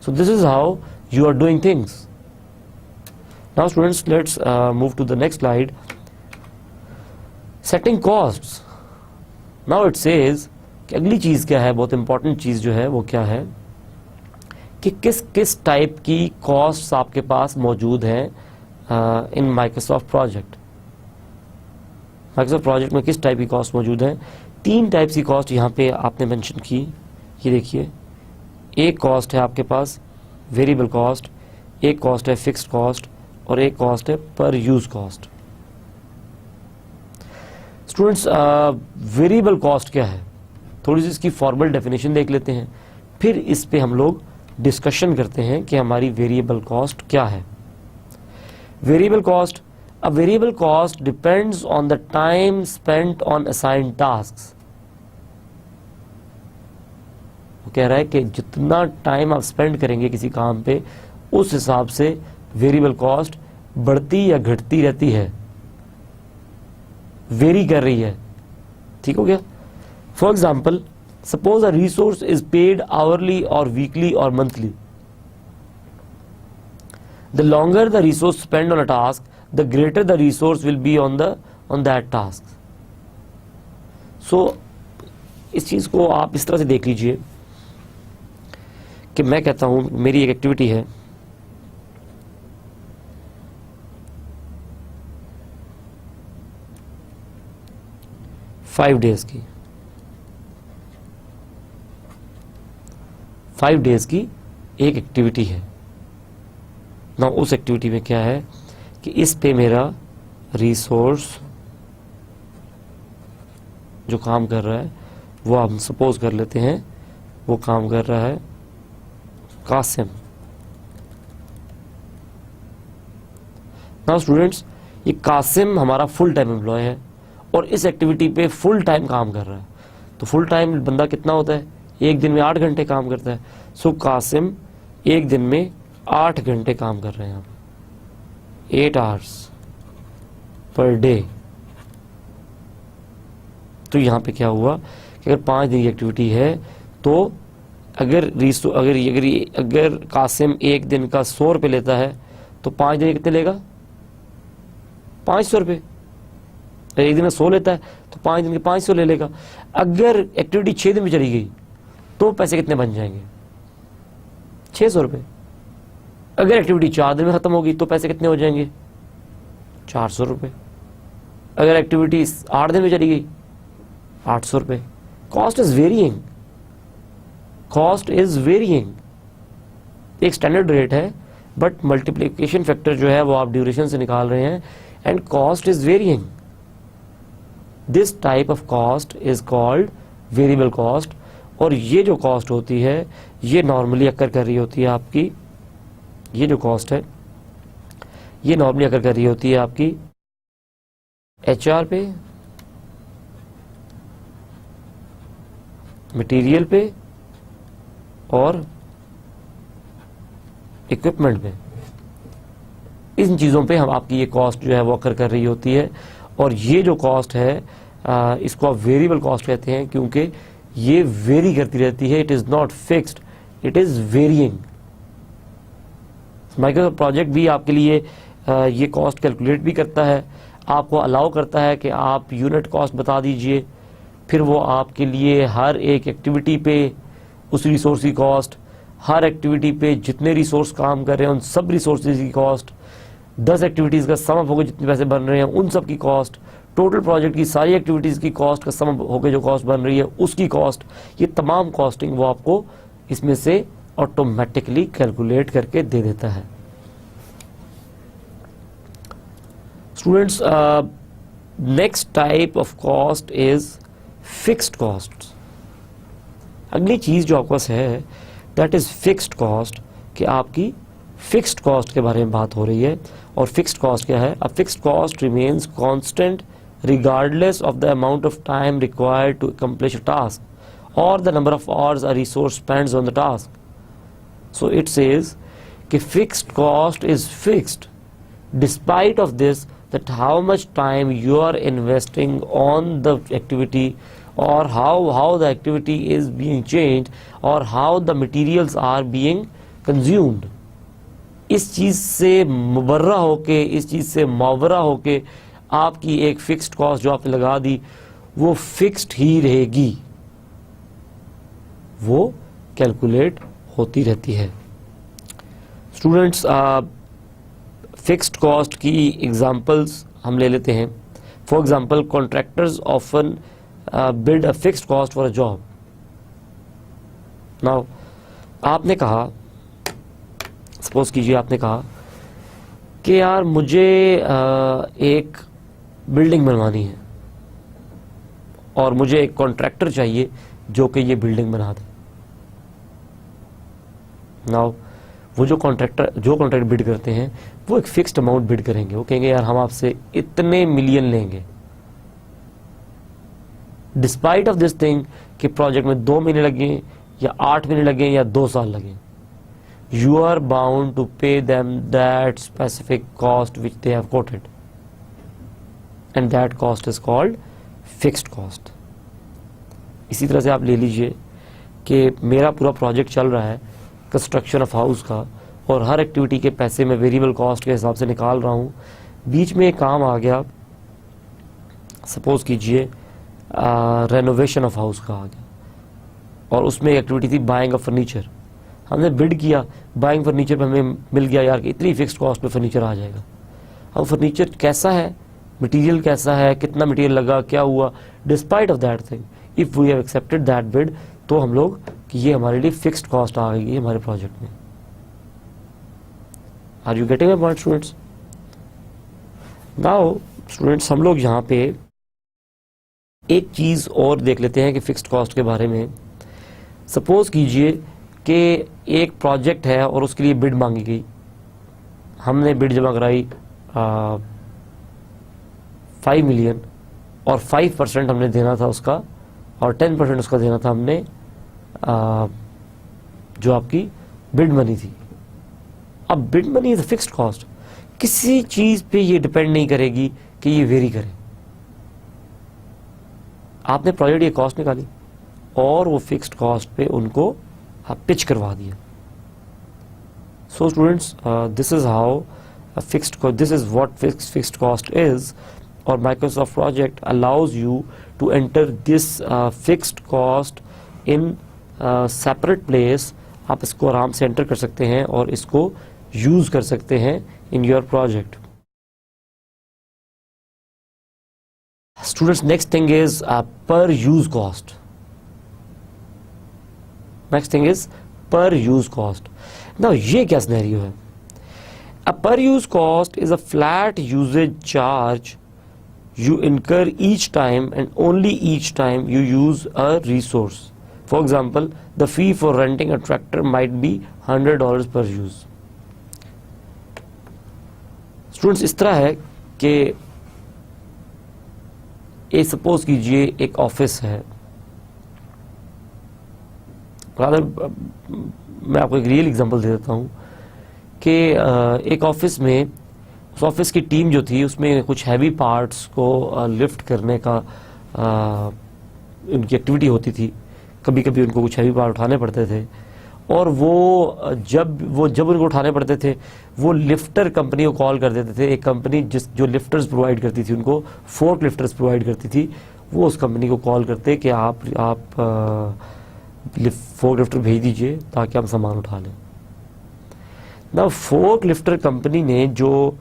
So this is how you are doing things. Now students, let's move to the next slide. Setting costs. Now it says कि अगली चीज़ क्या है, बहुत important चीज़ जो है वो क्या है कि किस किस टाइप की कॉस्ट्स आपके पास मौजूद हैं in Microsoft project. Microsoft project में किस टाइप की कॉस्ट मौजूद है? 3 टाइप्स की कॉस्ट यहाँ पे आपने मेंशन की। ये देखिए, एक कॉस्ट है आपके पास वेरिएबल कॉस्ट, एक कॉस्ट है फिक्स्ड कॉस्ट, और एक कॉस्ट है पर use cost. Students, variable cost क्या है, थोड़ी सी इसकी फॉर्मल डेफिनेशन देख लेते हैं, फिर इस पे हम लोग डिस्कशन करते हैं कि हमारी वेरिएबल कॉस्ट क्या है। Variable cost. A variable cost depends on the time spent on assigned tasks. वो कह रहा है कि जितना टाइम आप स्पेंड करेंगे किसी काम पे उस हिसाब से वेरिएबल कॉस्ट बढ़ती या घटती रहती है, वेरी कर रही है। ठीक हो गया? For example, suppose a resource is paid hourly और वीकली और monthly. The longer the resource spent on a task, the greater the resource will be on that task. So इस चीज़ को आप इस तरह से देख लीजिए कि मैं कहता हूँ मेरी एक एक्टिविटी है, फाइव डेज की एक एक्टिविटी है ना। उस एक्टिविटी में क्या है कि इस पे मेरा रिसोर्स जो काम कर रहा है वो हम सपोज कर लेते हैं वो काम कर रहा है कासिम। नाउ स्टूडेंट्स, ये कासिम हमारा फुल टाइम एम्प्लॉय है और इस एक्टिविटी पे फुल टाइम काम कर रहा है। तो फुल टाइम बंदा कितना होता है? एक दिन में 8 घंटे काम करता है। सो कासिम एक दिन में 8 घंटे काम कर रहे हैं, 8 आवर्स पर डे। तो यहाँ पे क्या हुआ कि अगर 5 दिन की एक्टिविटी है तो अगर कासिम एक दिन का 100 रुपये लेता है तो 5 दिन कितने लेगा? 500 रुपये। एक दिन में 100 लेता है तो 5 दिन के 500 ले लेगा। अगर एक्टिविटी 6 दिन में चली गई तो पैसे कितने बन जाएंगे? 600 रुपये। अगर एक्टिविटी 4 दिन में खत्म होगी तो पैसे कितने हो जाएंगे? 400 रुपये। अगर एक्टिविटी 8 दिन में चली गई 800 रुपये। Cost is varying, cost is varying. एक स्टैंडर्ड रेट है बट मल्टीप्लिकेशन फैक्टर जो है वो आप ड्यूरेशन से निकाल रहे हैं, and cost is varying. This type of cost is called variable cost. और ये जो कॉस्ट होती है ये नॉर्मली अकर कर रही होती है आपकी, ये जो कॉस्ट है ये नॉर्मली अकर कर रही होती है आपकी HR पे, मटेरियल पे और इक्विपमेंट पे। इन चीज़ों पे हम आपकी ये कॉस्ट जो है वो अकर कर रही होती है। और ये जो कॉस्ट है इसको आप वेरिएबल कॉस्ट कहते हैं क्योंकि ये वेरी करती रहती है। It is not fixed, it is varying. Microsoft project भी आपके लिए ये कॉस्ट कैलकुलेट भी करता है, आपको अलाउ करता है कि आप यूनिट कॉस्ट बता दीजिए, फिर वो आपके लिए हर एक एक्टिविटी पे उस रिसोर्स की कॉस्ट, हर एक्टिविटी पे जितने रिसोर्स काम कर रहे हैं उन सब रिसोर्सेज की कॉस्ट, 10 एक्टिविटीज़ का सम अप होकर जितने पैसे बन रहे हैं उन सब की कॉस्ट, टोटल प्रोजेक्ट की सारी एक्टिविटीज़ की कॉस्ट का सम अप होकर जो कॉस्ट बन रही है उसकी कॉस्ट, ये तमाम कॉस्टिंग वो आपको इसमें से ऑटोमेटिकली कैलकुलेट करके दे देता है। Students, next type of cost is fixed cost. अगली चीज़ जो आपके पास है दैट इज फिक्स्ड कॉस्ट, कि आपकी फिक्स्ड कॉस्ट के बारे में बात हो रही है। और फिक्स्ड कॉस्ट क्या है? A fixed cost remains constant regardless of the amount of time required to accomplish a task or the number of hours a resource spends on the task. So it says कि fixed cost is fixed despite of this, that how much time you are investing on the activity or how the activity is being changed or how the materials are being consumed. इस चीज़ से मुबर्रा होके, इस चीज़ से मुआवरा होके आपकी एक fixed cost जो आपने लगा दी वो फिक्स्ड ही रहेगी, वो कैलकुलेट होती रहती है। स्टूडेंट्स, फिक्स्ड कॉस्ट की एग्जांपल्स हम ले लेते हैं। For example, contractors often build a fixed cost for a job. Now आपने कहा, सपोज कीजिए आपने कहा कि यार मुझे एक बिल्डिंग बनवानी है और मुझे एक कॉन्ट्रैक्टर चाहिए जो कि ये बिल्डिंग बना दे। नाउ वो जो कॉन्ट्रैक्ट बिड करते हैं वो एक फिक्स्ड अमाउंट बिड करेंगे। वो कहेंगे यार हम आपसे इतने मिलियन लेंगे, डिस्पाइट ऑफ दिस थिंग कि प्रोजेक्ट में 2 महीने लगे या 8 महीने लगे या 2 साल लगे, you are bound to pay them that specific cost which they have quoted, and that cost is called fixed cost. इसी तरह से आप ले लीजिए कि मेरा पूरा प्रोजेक्ट चल रहा है कंस्ट्रक्शन ऑफ हाउस का, और हर एक्टिविटी के पैसे मैं वेरिएबल कॉस्ट के हिसाब से निकाल रहा हूँ। बीच में एक काम आ गया, सपोज कीजिए रेनोवेशन ऑफ हाउस का आ गया, और उसमें एक एक्टिविटी थी बाइंग ऑफ फर्नीचर। हमने बिड किया, बाइंग फर्नीचर पे हमें मिल गया यार कि इतनी फिक्स्ड कॉस्ट पे फर्नीचर आ जाएगा। अब फर्नीचर कैसा है, मटेरियल कैसा है, कितना मटेरियल लगा, क्या हुआ, despite of that thing if we have accepted that bid, तो हम लोग कि ये हमारे लिए फिक्स्ड कॉस्ट आ गई हमारे प्रोजेक्ट में। Are you getting my point students? Now students, हम लोग यहाँ पे एक चीज़ और देख लेते हैं कि फिक्स्ड कॉस्ट के बारे में। सपोज कीजिए कि एक प्रोजेक्ट है और उसके लिए बिड मांगी गई, हमने बिड जमा कराई 5 मिलियन और 5% हमने देना था उसका, और 10% उसका देना था हमने जो आपकी बिड मनी थी। अब bid money is fixed cost, किसी चीज़ पे ये डिपेंड नहीं करेगी कि ये वेरी करे। आपने प्रोजेक्ट ये कॉस्ट निकाली और वो फिक्स्ड कॉस्ट पे उनको पिच करवा दिया। So students, this is how this is what fixed cost is, or Microsoft project allows you to enter this fixed cost in separate place. आप इसको आराम से एंटर कर सकते हैं और इसको यूज कर सकते हैं in your project. Students, next thing is per use cost. Next thing is per use cost. Now ये क्या scenario है? A per use cost is a flat usage charge you incur each time and only each time you use a resource. For example, the fee for renting a tractor might be $100 per use. Students, इस तरह है कि ये suppose कीजिए एक office है. मैं आपको एक रियल एग्जांपल दे देता हूँ कि एक ऑफिस में, उस ऑफिस की टीम जो थी उसमें कुछ हैवी पार्ट्स को लिफ्ट करने का उनकी एक्टिविटी होती थी. कभी कभी उनको कुछ हैवी पार्ट उठाने पड़ते थे और वो जब उनको उठाने पड़ते थे वो लिफ्टर कंपनी को कॉल कर देते थे. एक कंपनी जो लिफ्टर्स प्रोवाइड करती थी, उनको फोर्क लिफ्टर्स प्रोवाइड करती थी, वो उस कंपनी को कॉल करते कि आप फोर्क लिफ्टर भेज दीजिए ताकि हम सामान उठा लें. ना फोर्क लिफ्टर कंपनी ने जो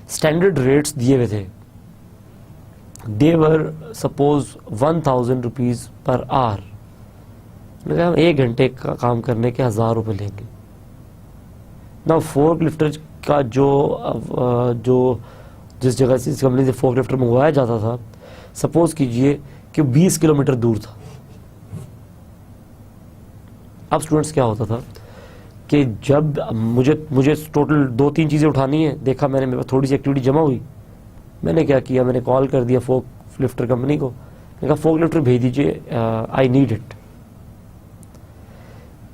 स्टैंडर्ड रेट्स दिए हुए थे, they were suppose 1000 rupees per hour. हम 1 घंटे का काम करने के 1000 रुपये लेंगे. ना फोर्क लिफ्टर का जो जिस जगह से, इस कंपनी से फोर्क लिफ्टर मंगवाया जाता था, सपोज कीजिए कि 20 किलोमीटर दूर था. अब स्टूडेंट्स क्या होता था कि जब मुझे टोटल 2-3 चीज़ें उठानी है, देखा मैंने, मेरे पास थोड़ी सी एक्टिविटी जमा हुई, मैंने क्या किया, मैंने कॉल कर दिया फोर्क लिफ्टर कंपनी को. मैंने कहा फोर्क लिफ्टर भेज दीजिए, आई नीड इट.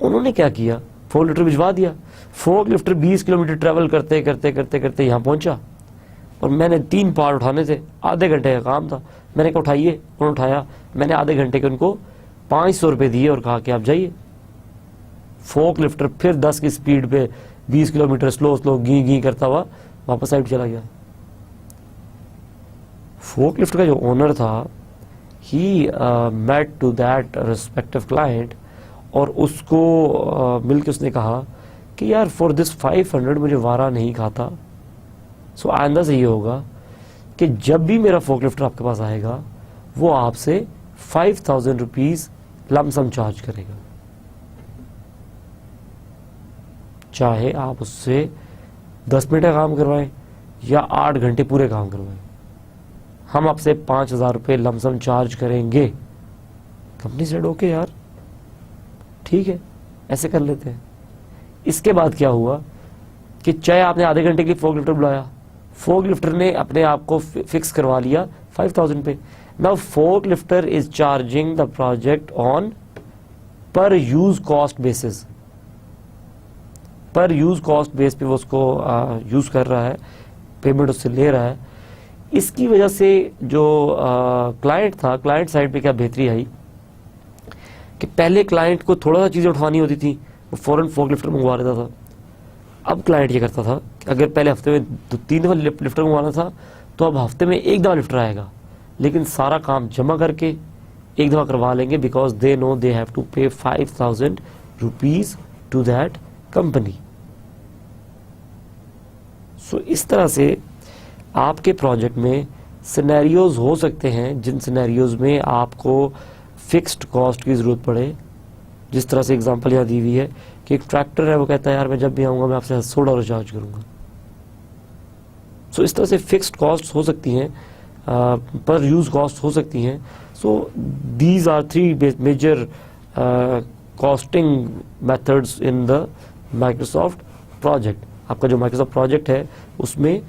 उन्होंने क्या किया, फोर्क लिफ्टर भिजवा दिया. फोर्क लिफ्टर 20 किलोमीटर ट्रैवल करते करते करते करते यहाँ पहुंचा और मैंने 3 पार्ट उठाने थे, आधे घंटे का काम था. मैंने कहा उठाइए, उन्होंने उठाया. मैंने आधे घंटे के उनको 500 रुपये दिए और कहा कि आप जाइए. फोर्क लिफ्टर फिर 10 की स्पीड पे 20 किलोमीटर स्लो गी करता हुआ वापस साइड चला गया. फोर्क लिफ्टर का जो ओनर था, he met to that respective client और उसको मिलकर उसने कहा कि यार फॉर दिस 500 मुझे वारा नहीं खाता. सो आइंदा से ये होगा कि जब भी मेरा फोर्क लिफ्टर आपके पास आएगा वो आपसे 5000 रुपीज लमसम चार्ज करेगा, चाहे आप उससे 10 मिनट का काम करवाएं या 8 घंटे पूरे काम करवाएं. हम आपसे 5000 रुपये लमसम चार्ज करेंगे. कंपनी सेड ओके यार, ठीक है, ऐसे कर लेते हैं. इसके बाद क्या हुआ कि चाहे आपने आधे घंटे की फोर्क लिफ्टर बुलाया, फोर्क लिफ्टर ने अपने आप को फिक्स करवा लिया 5000 पे. Now fork lifter is charging the project on पर यूज कॉस्ट बेसिस. पर यूज कॉस्ट बेस पे वो उसको यूज कर रहा है, पेमेंट उससे ले रहा है. इसकी वजह से जो क्लाइंट था, क्लाइंट साइड पे क्या बेहतरी आई कि पहले क्लाइंट को थोड़ा सा चीज़ें उठवानी होती थी, वो फौरन फोर्क लिफ्टर मंगवा लेता था. अब क्लाइंट ये करता था कि अगर पहले हफ्ते में 3 दफ़ा लिफ्टर मंगवाना था तो अब हफ्ते में 1 दफ़ा लिफ्टर आएगा, लेकिन सारा काम जमा करके 1 दफ़ा करवा लेंगे, because they know they have to pay 5000 rupees to that company. So इस तरह से आपके प्रोजेक्ट में सिनेरियोज हो सकते हैं जिन सिनेरियोज में आपको फिक्स्ड कॉस्ट की ज़रूरत पड़े. जिस तरह से एग्जांपल यहाँ दी हुई है कि एक ट्रैक्टर है, वो कहता है यार मैं जब भी आऊँगा मैं आपसे $100 चार्ज करूँगा. सो इस तरह से फिक्स्ड कॉस्ट हो सकती हैं, पर यूज़ कॉस्ट हो सकती हैं. So these are 3 major costing methods in the Microsoft project. आपका जो माइक्रोसॉफ्ट प्रोजेक्ट है उसमें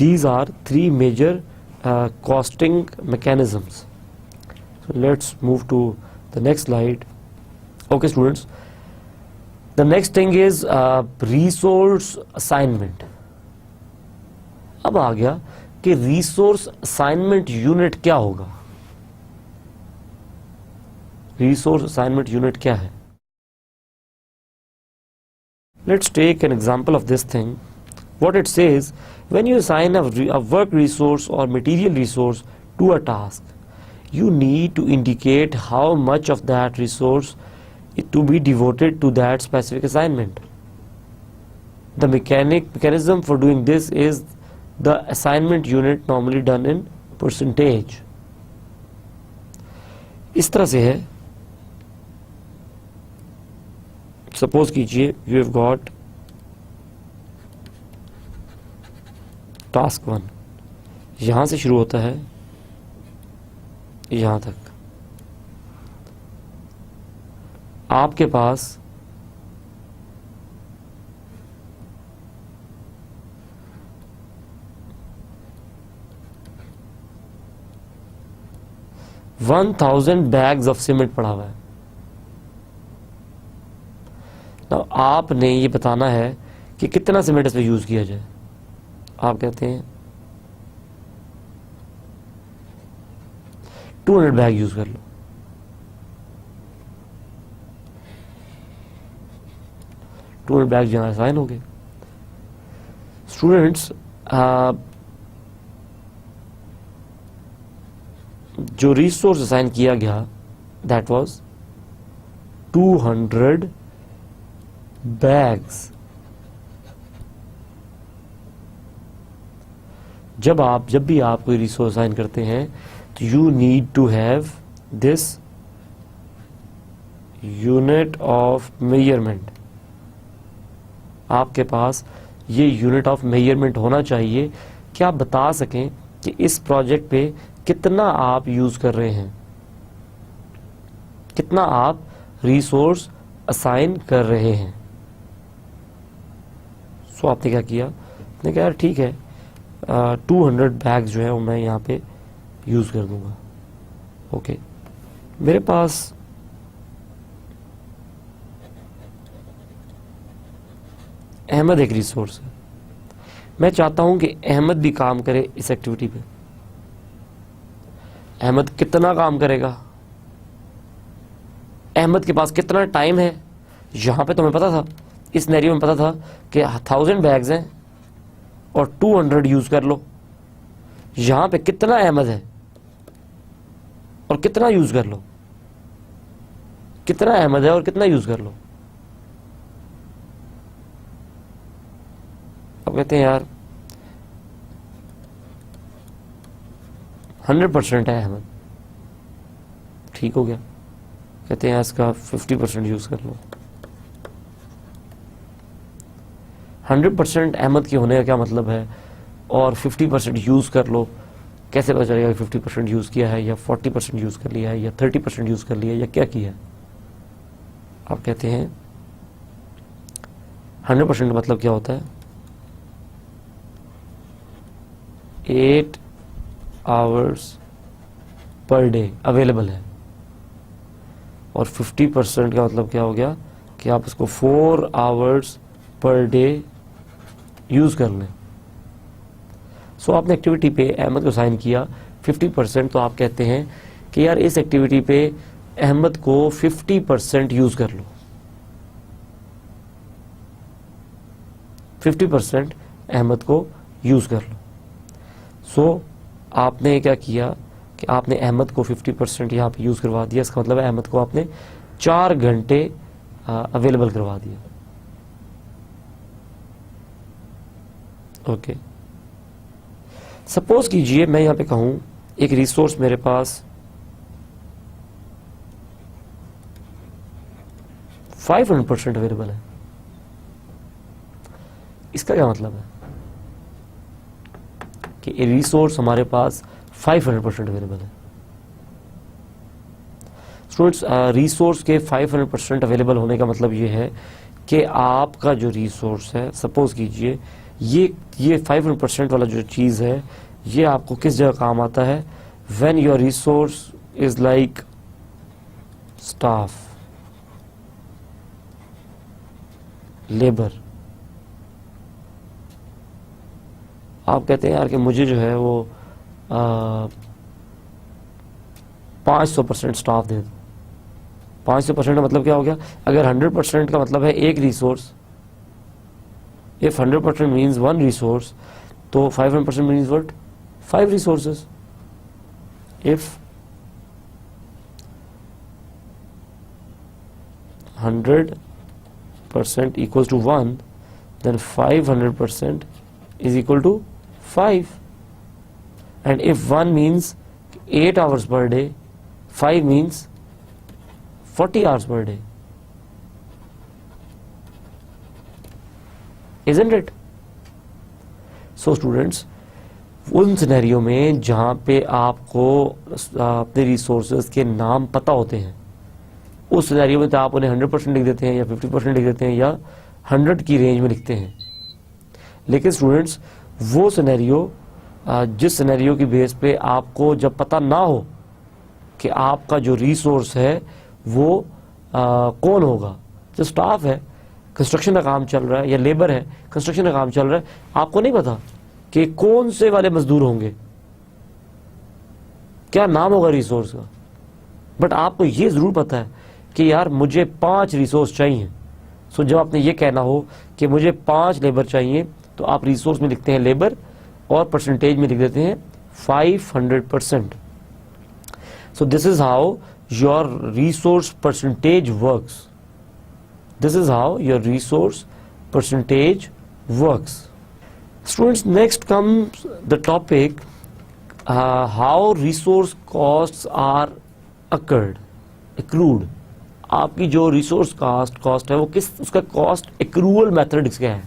these are 3 major costing mechanisms. So let's move to the next slide. Okay students, the next thing is resource assignment. अब आ गया कि resource assignment unit क्या होगा. resource assignment unit क्या है. Let's take an example of this thing. What it says, When you assign a work resource or material resource to a task, you need to indicate how much of that resource is to be devoted to that specific assignment. The mechanism for doing this is the assignment unit, normally done in percentage. इस तरह से है. Suppose कीजिए you have got task 1, यहां से शुरू होता है यहां तक. आपके पास 1000 बैग्स ऑफ सीमेंट पड़ा हुआ है. तो आपने ये बताना है कि कितना सीमेंट इस पे यूज किया जाए. आप कहते हैं 200 बैग यूज कर लो. टू बैग जहां असाइन हो गए. स्टूडेंट्स, जो रिसोर्स असाइन किया गया दैट वाज 200 बैग्स. जब भी आप कोई रिसोर्स असाइन करते हैं तो you need to have this unit of measurement. आपके पास ये यूनिट ऑफ मेजरमेंट होना चाहिए कि आप बता सकें कि इस प्रोजेक्ट पे कितना आप यूज कर रहे हैं, कितना आप रिसोर्स असाइन कर रहे हैं. सो आपने क्या किया, आपने कहा यार ठीक है 200 बैग्स जो है वो मैं यहाँ पे यूज कर दूंगा. ओके, मेरे पास अहमद एक रिसोर्स है. मैं चाहता हूं कि अहमद भी काम करे इस एक्टिविटी पे. अहमद कितना काम करेगा, अहमद के पास कितना टाइम है. यहां पे तो हमें पता था, इस सिनेरियो में पता था कि 1000 बैग्स हैं और 200 यूज कर लो. यहां पे कितना अहमद है और कितना यूज कर लो, कितना अहमद है और कितना यूज कर लो. अब कहते हैं यार 100% है अहमद. ठीक हो गया. कहते हैं इसका 50% यूज कर लो. 100% अहमद के होने का क्या मतलब है और 50% यूज कर लो, कैसे पता चलेगा 50% यूज किया है या 40% यूज कर लिया है या 30% यूज कर लिया है या क्या किया है. आप कहते हैं 100% का मतलब क्या होता है, 8 आवर्स पर डे अवेलेबल है. और 50% का मतलब क्या हो गया कि आप इसको 4 आवर्स पर डे यूज कर लें. सो आपने एक्टिविटी पे अहमद को साइन किया 50%. तो आप कहते हैं कि यार इस एक्टिविटी पे अहमद को 50% यूज कर लो. 50% अहमद को यूज कर लो. सो आपने क्या किया कि आपने अहमद को 50% यहाँ पे यूज करवा दिया. इसका मतलब है अहमद को आपने 4 घंटे अवेलेबल करवा दिया. ओके, सपोज कीजिए मैं यहाँ पे कहूँ एक रिसोर्स मेरे पास 500% अवेलेबल है. इसका क्या मतलब है कि रिसोर्स हमारे पास 500% अवेलेबल है. स्टूडेंट्स, रिसोर्स के 500% अवेलेबल होने का मतलब ये है कि आपका जो रिसोर्स है, सपोज कीजिए ये 500% वाला जो चीज़ है ये आपको किस जगह काम आता है, when your resource is like staff, labour. आप कहते हैं यार कि मुझे जो है वो 500% स्टाफ दे दो. 500% का मतलब क्या हो गया, अगर 100% का मतलब है एक रिसोर्स, इफ 100% मीन्स 1 रिसोर्स, तो 500% means what? 5 resources. If 100% equals to 1, then 500% is equal to 5. And if 1 means 8 hours per day, 5 means 40 hours per day. Isn't it? So students, उन सिनेरियो में जहाँ पे आपको अपने रिसोर्सेज के नाम पता होते हैं, उस सिनेरियो में तो आप उन्हें 100% लिख देते हैं या 50% लिख देते हैं या 100 की रेंज में लिखते हैं. लेकिन स्टूडेंट्स, वो सिनेरियो जिस सिनेरियो की बेस पे आपको जब पता ना हो कि आपका जो रिसोर्स है वो कौन होगा, जो स्टाफ है, कंस्ट्रक्शन का काम चल रहा है, या लेबर है, कंस्ट्रक्शन का काम चल रहा है, आपको नहीं पता कि कौन से वाले मजदूर होंगे, क्या नाम होगा रिसोर्स का, बट आपको ये जरूर पता है कि यार मुझे 5 रिसोर्स चाहिए. सो जब आपने ये कहना हो कि मुझे 5 लेबर चाहिए, तो आप रिसोर्स में लिखते हैं लेबर और परसेंटेज में लिख देते हैं 500%. सो this is how your resource percentage works. This is how your resource percentage works. Students, next comes the topic how resource costs are accrued. आपकी जो resource cost है वो उसका cost accrual method क्या है,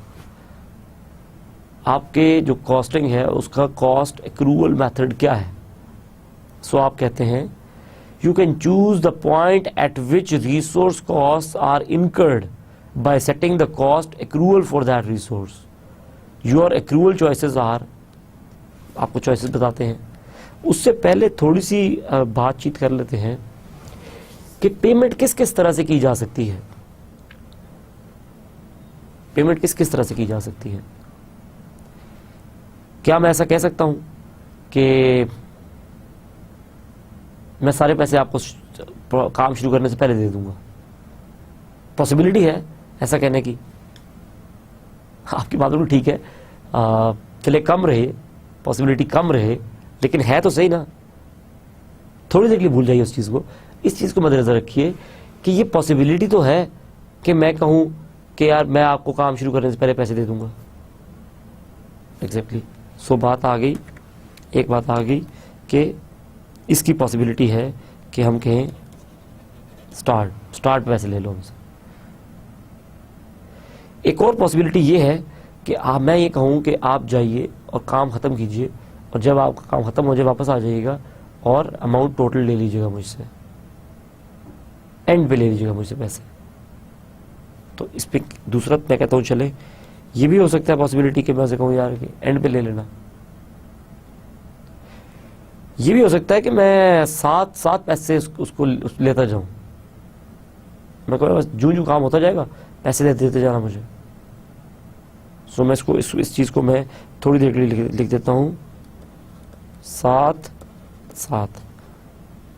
आपके जो costing है उसका cost accrual method क्या है. So आप कहते हैं you can choose the point at which resource costs are incurred by setting the cost accrual for that resource. Your accrual choices are, आपको choices बताते हैं. उससे पहले थोड़ी सी बातचीत कर लेते हैं कि पेमेंट किस किस तरह से की जा सकती है. पेमेंट किस किस तरह से की जा सकती है. क्या मैं ऐसा कह सकता हूं कि मैं सारे पैसे आपको काम शुरू करने से पहले दे दूंगा? पॉसिबिलिटी है ऐसा कहने की. आपकी बात बिल्कुल ठीक है, चले कम रहे, पॉसिबिलिटी कम रहे, लेकिन है तो सही ना. थोड़ी देर के लिए भूल जाइए उस चीज़ को. इस चीज़ को मद्देनजर रखिए कि ये पॉसिबिलिटी तो है कि मैं कहूँ कि यार मैं आपको काम शुरू करने से पहले पैसे दे दूंगा. एग्जैक्टली. सो बात आ गई, एक बात आ गई कि इसकी पॉसिबिलिटी है कि हम कहें स्टार्ट पैसे ले लो हमसे. एक और पॉसिबिलिटी ये है कि मैं ये कहूँ कि आप जाइए और काम ख़त्म कीजिए, और जब आपका काम ख़त्म हो जाए वापस आ जाइएगा और अमाउंट टोटल ले लीजिएगा मुझसे, एंड पे ले लीजिएगा मुझसे पैसे. तो इस पर दूसरा मैं कहता हूँ चले, ये भी हो सकता है पॉसिबिलिटी कि मैं उसे कहूँ यार कि एंड पे ले लेना. ये भी हो सकता है कि मैं साथ पैसे उसको लेता जाऊं. मैं कहूँ बस जूं काम होता जाएगा पैसे देते जाना मुझे. सो मैं इसको इस चीज़ को मैं थोड़ी देर के लिए लिख देता हूँ 7.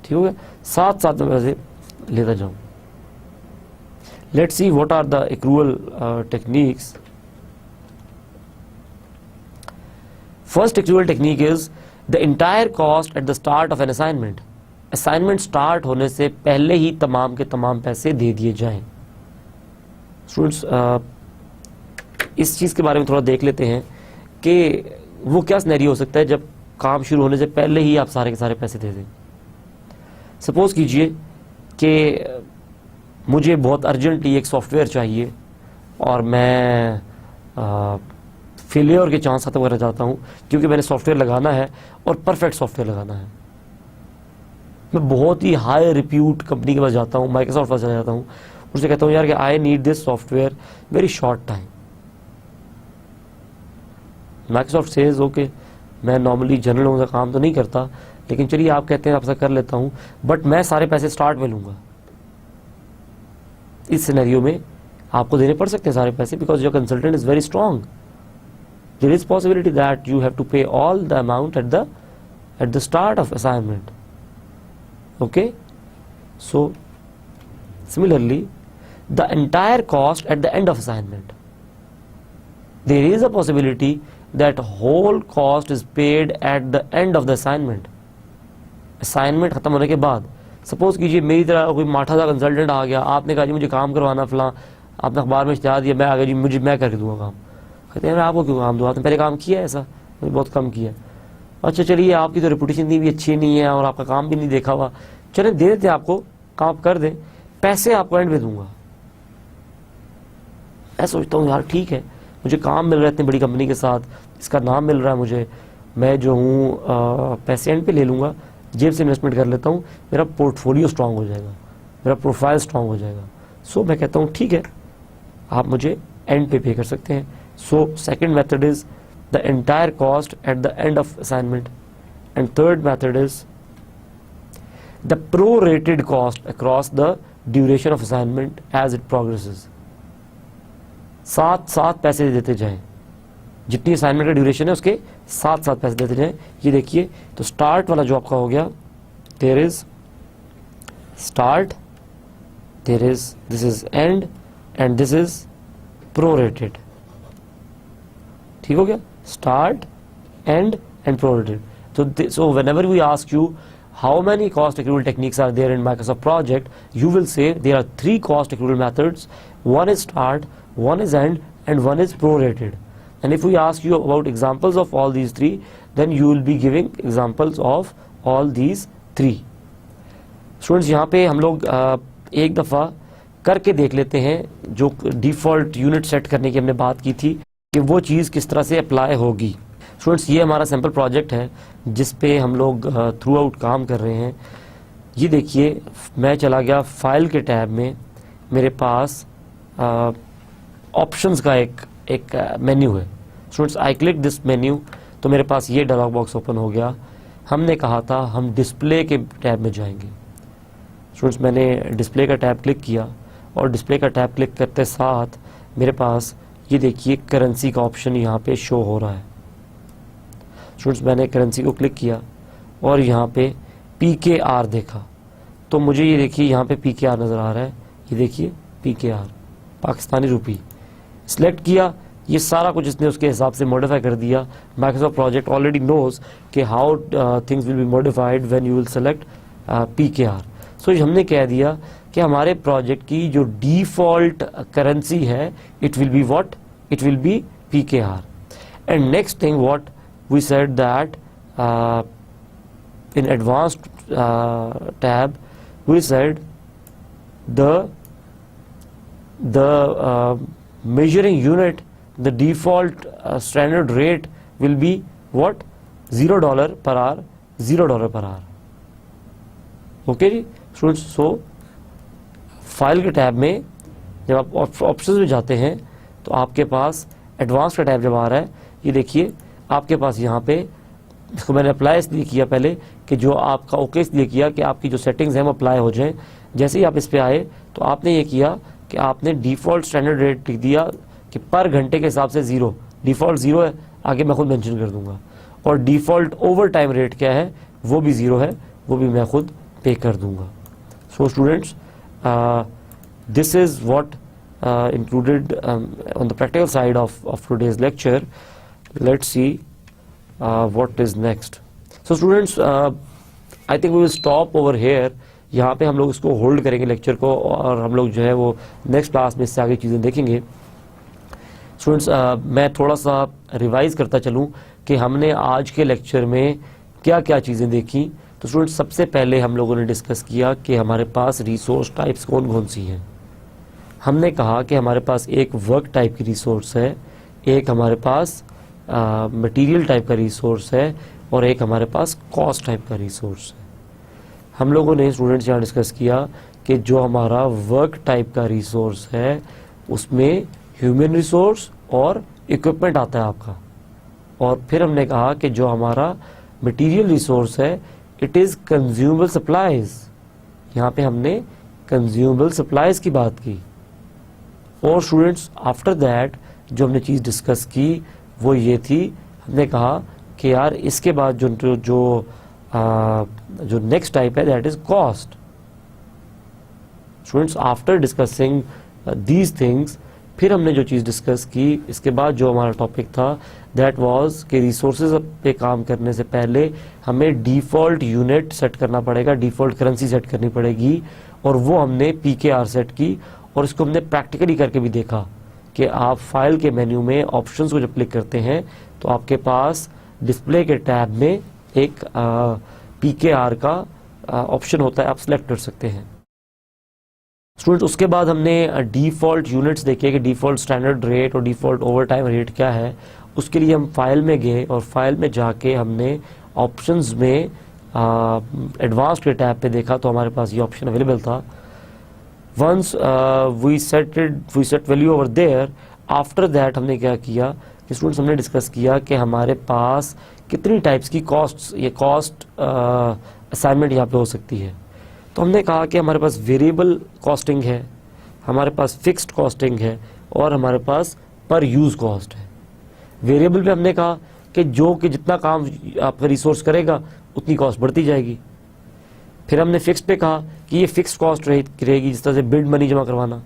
ठीक हो गया. 7 में पैसे लेता जाऊं. Let's see what are the accrual techniques. First accrual technique is the entire cost at the start of an assignment. Assignment start होने से पहले ही तमाम के तमाम पैसे दे दिए जाएं. स्टूडेंट्स, इस चीज़ के बारे में थोड़ा देख लेते हैं कि वो क्या सिनेरियो हो सकता है जब काम शुरू होने से पहले ही आप सारे के सारे पैसे दे दें. सपोज कीजिए कि मुझे बहुत अर्जेंटली एक सॉफ्टवेयर चाहिए और मैं फेलियर के चांस खत्म करना चाहता हूँ, क्योंकि मैंने सॉफ्टवेयर लगाना है और परफेक्ट सॉफ्टवेयर लगाना है. मैं बहुत ही हाई रिप्यूट कंपनी के पास जाता हूँ, माइक्रोसॉफ्ट पास चला जाता हूँ, उससे कहता हूँ यार कि I need this software very short time. Microsoft says okay, मैं नॉर्मली जनरल लोगों का काम तो नहीं करता, लेकिन चलिए आप कहते हैं आपसे कर लेता हूँ, बट मैं सारे पैसे स्टार्ट में लूँगा. इस सिनेरियो में आपको देने पड़ सकते हैं सारे पैसे, because your consultant is very strong. There is possibility that you have to pay all the amount at the start of assignment. Okay, so similarly the entire cost at the end of assignment. There is a possibility that whole cost is paid at the end of the assignment. Assignment खत्म होने के बाद, suppose कीजिए मेरी तरह कोई माठा सा कंसल्टेंट आ गया, आपने कहा जी मुझे काम करवाना फलां, आपने अखबार में इश्तिहार दिया, मैं आ गया जी मुझे मैं करके दूंगा काम। कहते हैं मैं आपको क्यों काम दूँ, आपने पहले काम किया है ऐसा, मैंने बहुत कम किया। अच्छा चलिए आपकी तो रेपुटेशन इतनी भी अच्छी नहीं है और आपका काम भी नहीं देखा हुआ, चले दे देते आपको काम कर दें, पैसे आपको एंड में दूंगा। मैं सोचता हूँ यार ठीक है, मुझे काम मिल रहा है इतनी बड़ी कंपनी के साथ, इसका नाम मिल रहा है मुझे, मैं जो हूँ पैसे एंड पे ले लूँगा, जेब से इन्वेस्टमेंट कर लेता हूँ, मेरा पोर्टफोलियो स्ट्रांग हो जाएगा, मेरा प्रोफाइल स्ट्रांग हो जाएगा। सो मैं कहता हूँ ठीक है आप मुझे एंड पे कर सकते हैं। So second method is the entire cost at the end of assignment, and third method is the prorated cost across the duration of assignment as it progresses. साथ साथ पैसे देते जाएं, जितनी असाइनमेंट का ड्यूरेशन है उसके साथ साथ पैसे देते जाएं। ये देखिए तो स्टार्ट वाला जो आपका हो गया, there is start, there is this is end and this is prorated. ठीक हो गया, start and prorated. So whenever we ask you how many cost accrual techniques are there in Microsoft project, you will say there are 3 cost accrual methods. One is start, one is end, and one is prorated. And if we ask you about examples of all these 3, then you will be giving examples of all these 3. Students यहाँ पे हम लोग एक दफ़ा करके देख लेते हैं, जो डिफ़ॉल्ट यूनिट सेट करने की हमने बात की थी कि वो चीज़ किस तरह से अप्लाई होगी। स्टूडेंट्स ये हमारा सैम्पल प्रोजेक्ट है जिस पे हम लोग थ्रू आउट काम कर रहे हैं। ये देखिए मैं चला गया फाइल के टैब में, मेरे पास ऑप्शंस का एक मेन्यू है। Students I click this menu, तो मेरे पास ये डायलॉग बॉक्स ओपन हो गया। हमने कहा था हम डिस्प्ले के टैब में जाएंगे। स्टूडेंट्स मैंने डिस्प्ले का टैब क्लिक किया और डिस्प्ले का टैब क्लिक करते साथ मेरे पास ये देखिए करेंसी का ऑप्शन यहाँ पे शो हो रहा है। स्टूडेंट्स मैंने करेंसी को क्लिक किया और यहाँ पे PKR देखा, तो मुझे ये देखिए यहाँ पे PKR नज़र आ रहा है। ये देखिए PKR पाकिस्तानी रुपी सिलेक्ट किया, ये सारा कुछ इसने उसके हिसाब से मॉडिफाई कर दिया। माइक्रोसॉफ्ट प्रोजेक्ट ऑलरेडी नोज कि how things will be modified when you will select PKR। सो हमने कह दिया कि हमारे प्रोजेक्ट की जो डिफ़ॉल्ट करेंसी है it will be what, it will be PKR। And next thing what we said that in advanced tab we said the measuring unit, the default standard rate will be what, $0 per hour, $0 per hour। Okay ji students, so file के tab में जब आप options में जाते हैं तो आपके पास advance का टैब जब आ रहा है, ये देखिए आपके पास यहाँ पे, इसको मैंने अप्लाई इसलिए किया पहले कि जो आपका ओके इसलिए किया कि आपकी जो सेटिंग्स हैं वो अप्लाई हो जाएं। जैसे ही आप इस पे आए तो आपने ये किया कि आपने डिफ़ॉल्ट स्टैंडर्ड रेट लिख दिया कि पर घंटे के हिसाब से 0, डिफ़ॉल्ट 0 है, आगे मैं खुद मेंशन कर दूंगा, और डिफ़ॉल्ट ओवर टाइम रेट क्या है वो भी 0 है, वो भी मैं खुद पे कर दूंगा। So students this is what included on the practical side of today's lecture. Let's see what is next. So students, I think we will stop over here. यहाँ पे हम लोग इसको होल्ड करेंगे लेक्चर को, और हम लोग जो है वो नेक्स्ट क्लास में इससे आगे चीज़ें देखेंगे। स्टूडेंट्स मैं थोड़ा सा रिवाइज करता चलूँ कि हमने आज के लेक्चर में क्या क्या चीज़ें देखी। तो स्टूडेंट्स सबसे पहले हम लोगों ने डिस्कस किया कि हमारे पास रिसोर्स टाइप्स कौन कौन सी हैं। हमने कहा कि हमारे पास एक वर्क टाइप की रिसोर्स है, एक हमारे पास मटेरियल टाइप का रिसोर्स है, और एक हमारे पास कॉस्ट टाइप का रिसोर्स है। हम लोगों ने स्टूडेंट्स यहाँ डिस्कस किया कि जो हमारा वर्क टाइप का रिसोर्स है उसमें ह्यूमन रिसोर्स और इक्विपमेंट आता है आपका, और फिर हमने कहा कि जो हमारा मटेरियल रिसोर्स है इट इज़ कंज्यूमेबल सप्लाईज। यहाँ पे हमने कंज्यूमेबल सप्लाईज की बात की। और स्टूडेंट्स आफ्टर दैट जो हमने चीज़ डिस्कस की वो ये थी, हमने कहा कि यार इसके बाद जो नेक्स्ट टाइप है that is cost. Students after discussing these things फिर हमने जो चीज़ डिस्कस की, इसके बाद जो हमारा टॉपिक था दैट वाज कि रिसोर्सेज पे काम करने से पहले हमें डिफ़ॉल्ट यूनिट सेट करना पड़ेगा, डिफ़ॉल्ट करेंसी सेट करनी पड़ेगी, और वो हमने PKR सेट की। और इसको हमने प्रैक्टिकली करके भी देखा कि आप फाइल के मेन्यू में ऑप्शंस को जब क्लिक करते हैं तो आपके पास डिस्प्ले के टैब में एक PKR का ऑप्शन होता है, आप सिलेक्ट कर सकते हैं। स्टूडेंट्स, उसके बाद हमने डिफ़ॉल्ट यूनिट्स देखे कि डिफ़ॉल्ट स्टैंडर्ड रेट और डिफ़ॉल्ट ओवरटाइम रेट क्या है। उसके लिए हम फाइल में गए और फाइल में जाके हमने ऑप्शंस में एडवांस के टैब पे देखा तो हमारे पास ये ऑप्शन अवेलेबल था। Once we set value over there, after that हमने क्या किया कि स्टूडेंट्स हमने डिस्कस किया कि हमारे पास कितनी टाइप्स की कॉस्ट्स, ये कॉस्ट असाइनमेंट यहाँ पे हो सकती है। तो हमने कहा कि हमारे पास वेरिएबल कॉस्टिंग है, हमारे पास फिक्स्ड कॉस्टिंग है और हमारे पास पर यूज़ कॉस्ट है। वेरिएबल पे हमने कहा कि जो कि जितना काम आपका रिसोर्स करेगा उतनी कॉस्ट बढ़ती जाएगी। फिर हमने फिक्स्ड पे कहा कि ये फिक्स्ड कॉस्ट रहेगी, जिस तरह से बिल्ड मनी जमा करवाना।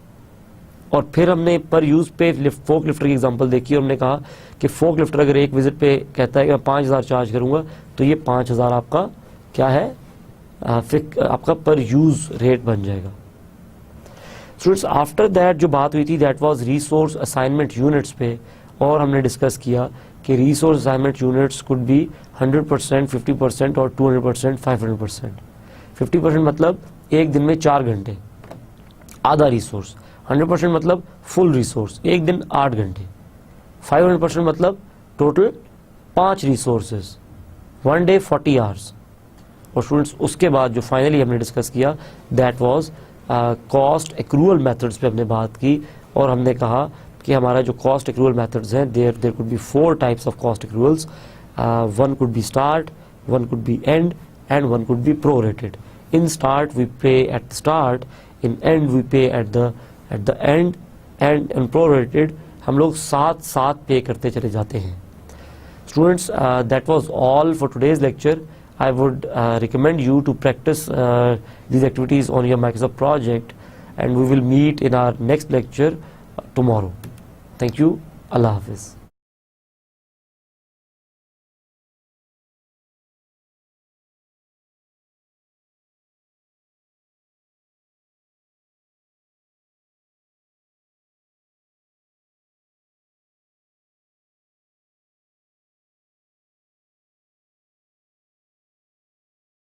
और फिर हमने पर यूज़ पे फोक लिफ्टर की एग्जांपल देखी और हमने कहा कि फोक लिफ्टर अगर एक विजिट पे कहता है कि मैं 5,000 चार्ज करूँगा तो ये 5,000 आपका क्या है, आपका पर यूज़ रेट बन जाएगा। स्टूडेंट्स, आफ्टर दैट जो बात हुई थी that was resource assignment units पे, और हमने डिस्कस किया कि resource assignment units could be 100%, 50% और 200%, 500%। 50% मतलब एक दिन में 4 घंटे आधा रिसोर्स, 100% मतलब फुल रिसोर्स एक दिन 8 घंटे, 500% मतलब टोटल 5 रिसोर्सेज, 1 डे 40 आवर्स। और स्टूडेंट्स, उसके बाद जो फाइनली हमने डिस्कस किया that was cost accrual methods पे हमने बात की, और हमने कहा कि हमारा जो कॉस्ट एक्रूअल मेथड्स हैं there could be 4 types of cost accruals. One could be start, one could be end and one could be prorated. In start we pay at the start, in end we pay at the end, and in prorated हम लोग साथ साथ पे करते चले जाते हैं। Students, that was all for today's lecture. I would recommend you to practice these activities on your Microsoft project, and we will meet in our next lecture tomorrow. Thank you. Allah Hafiz.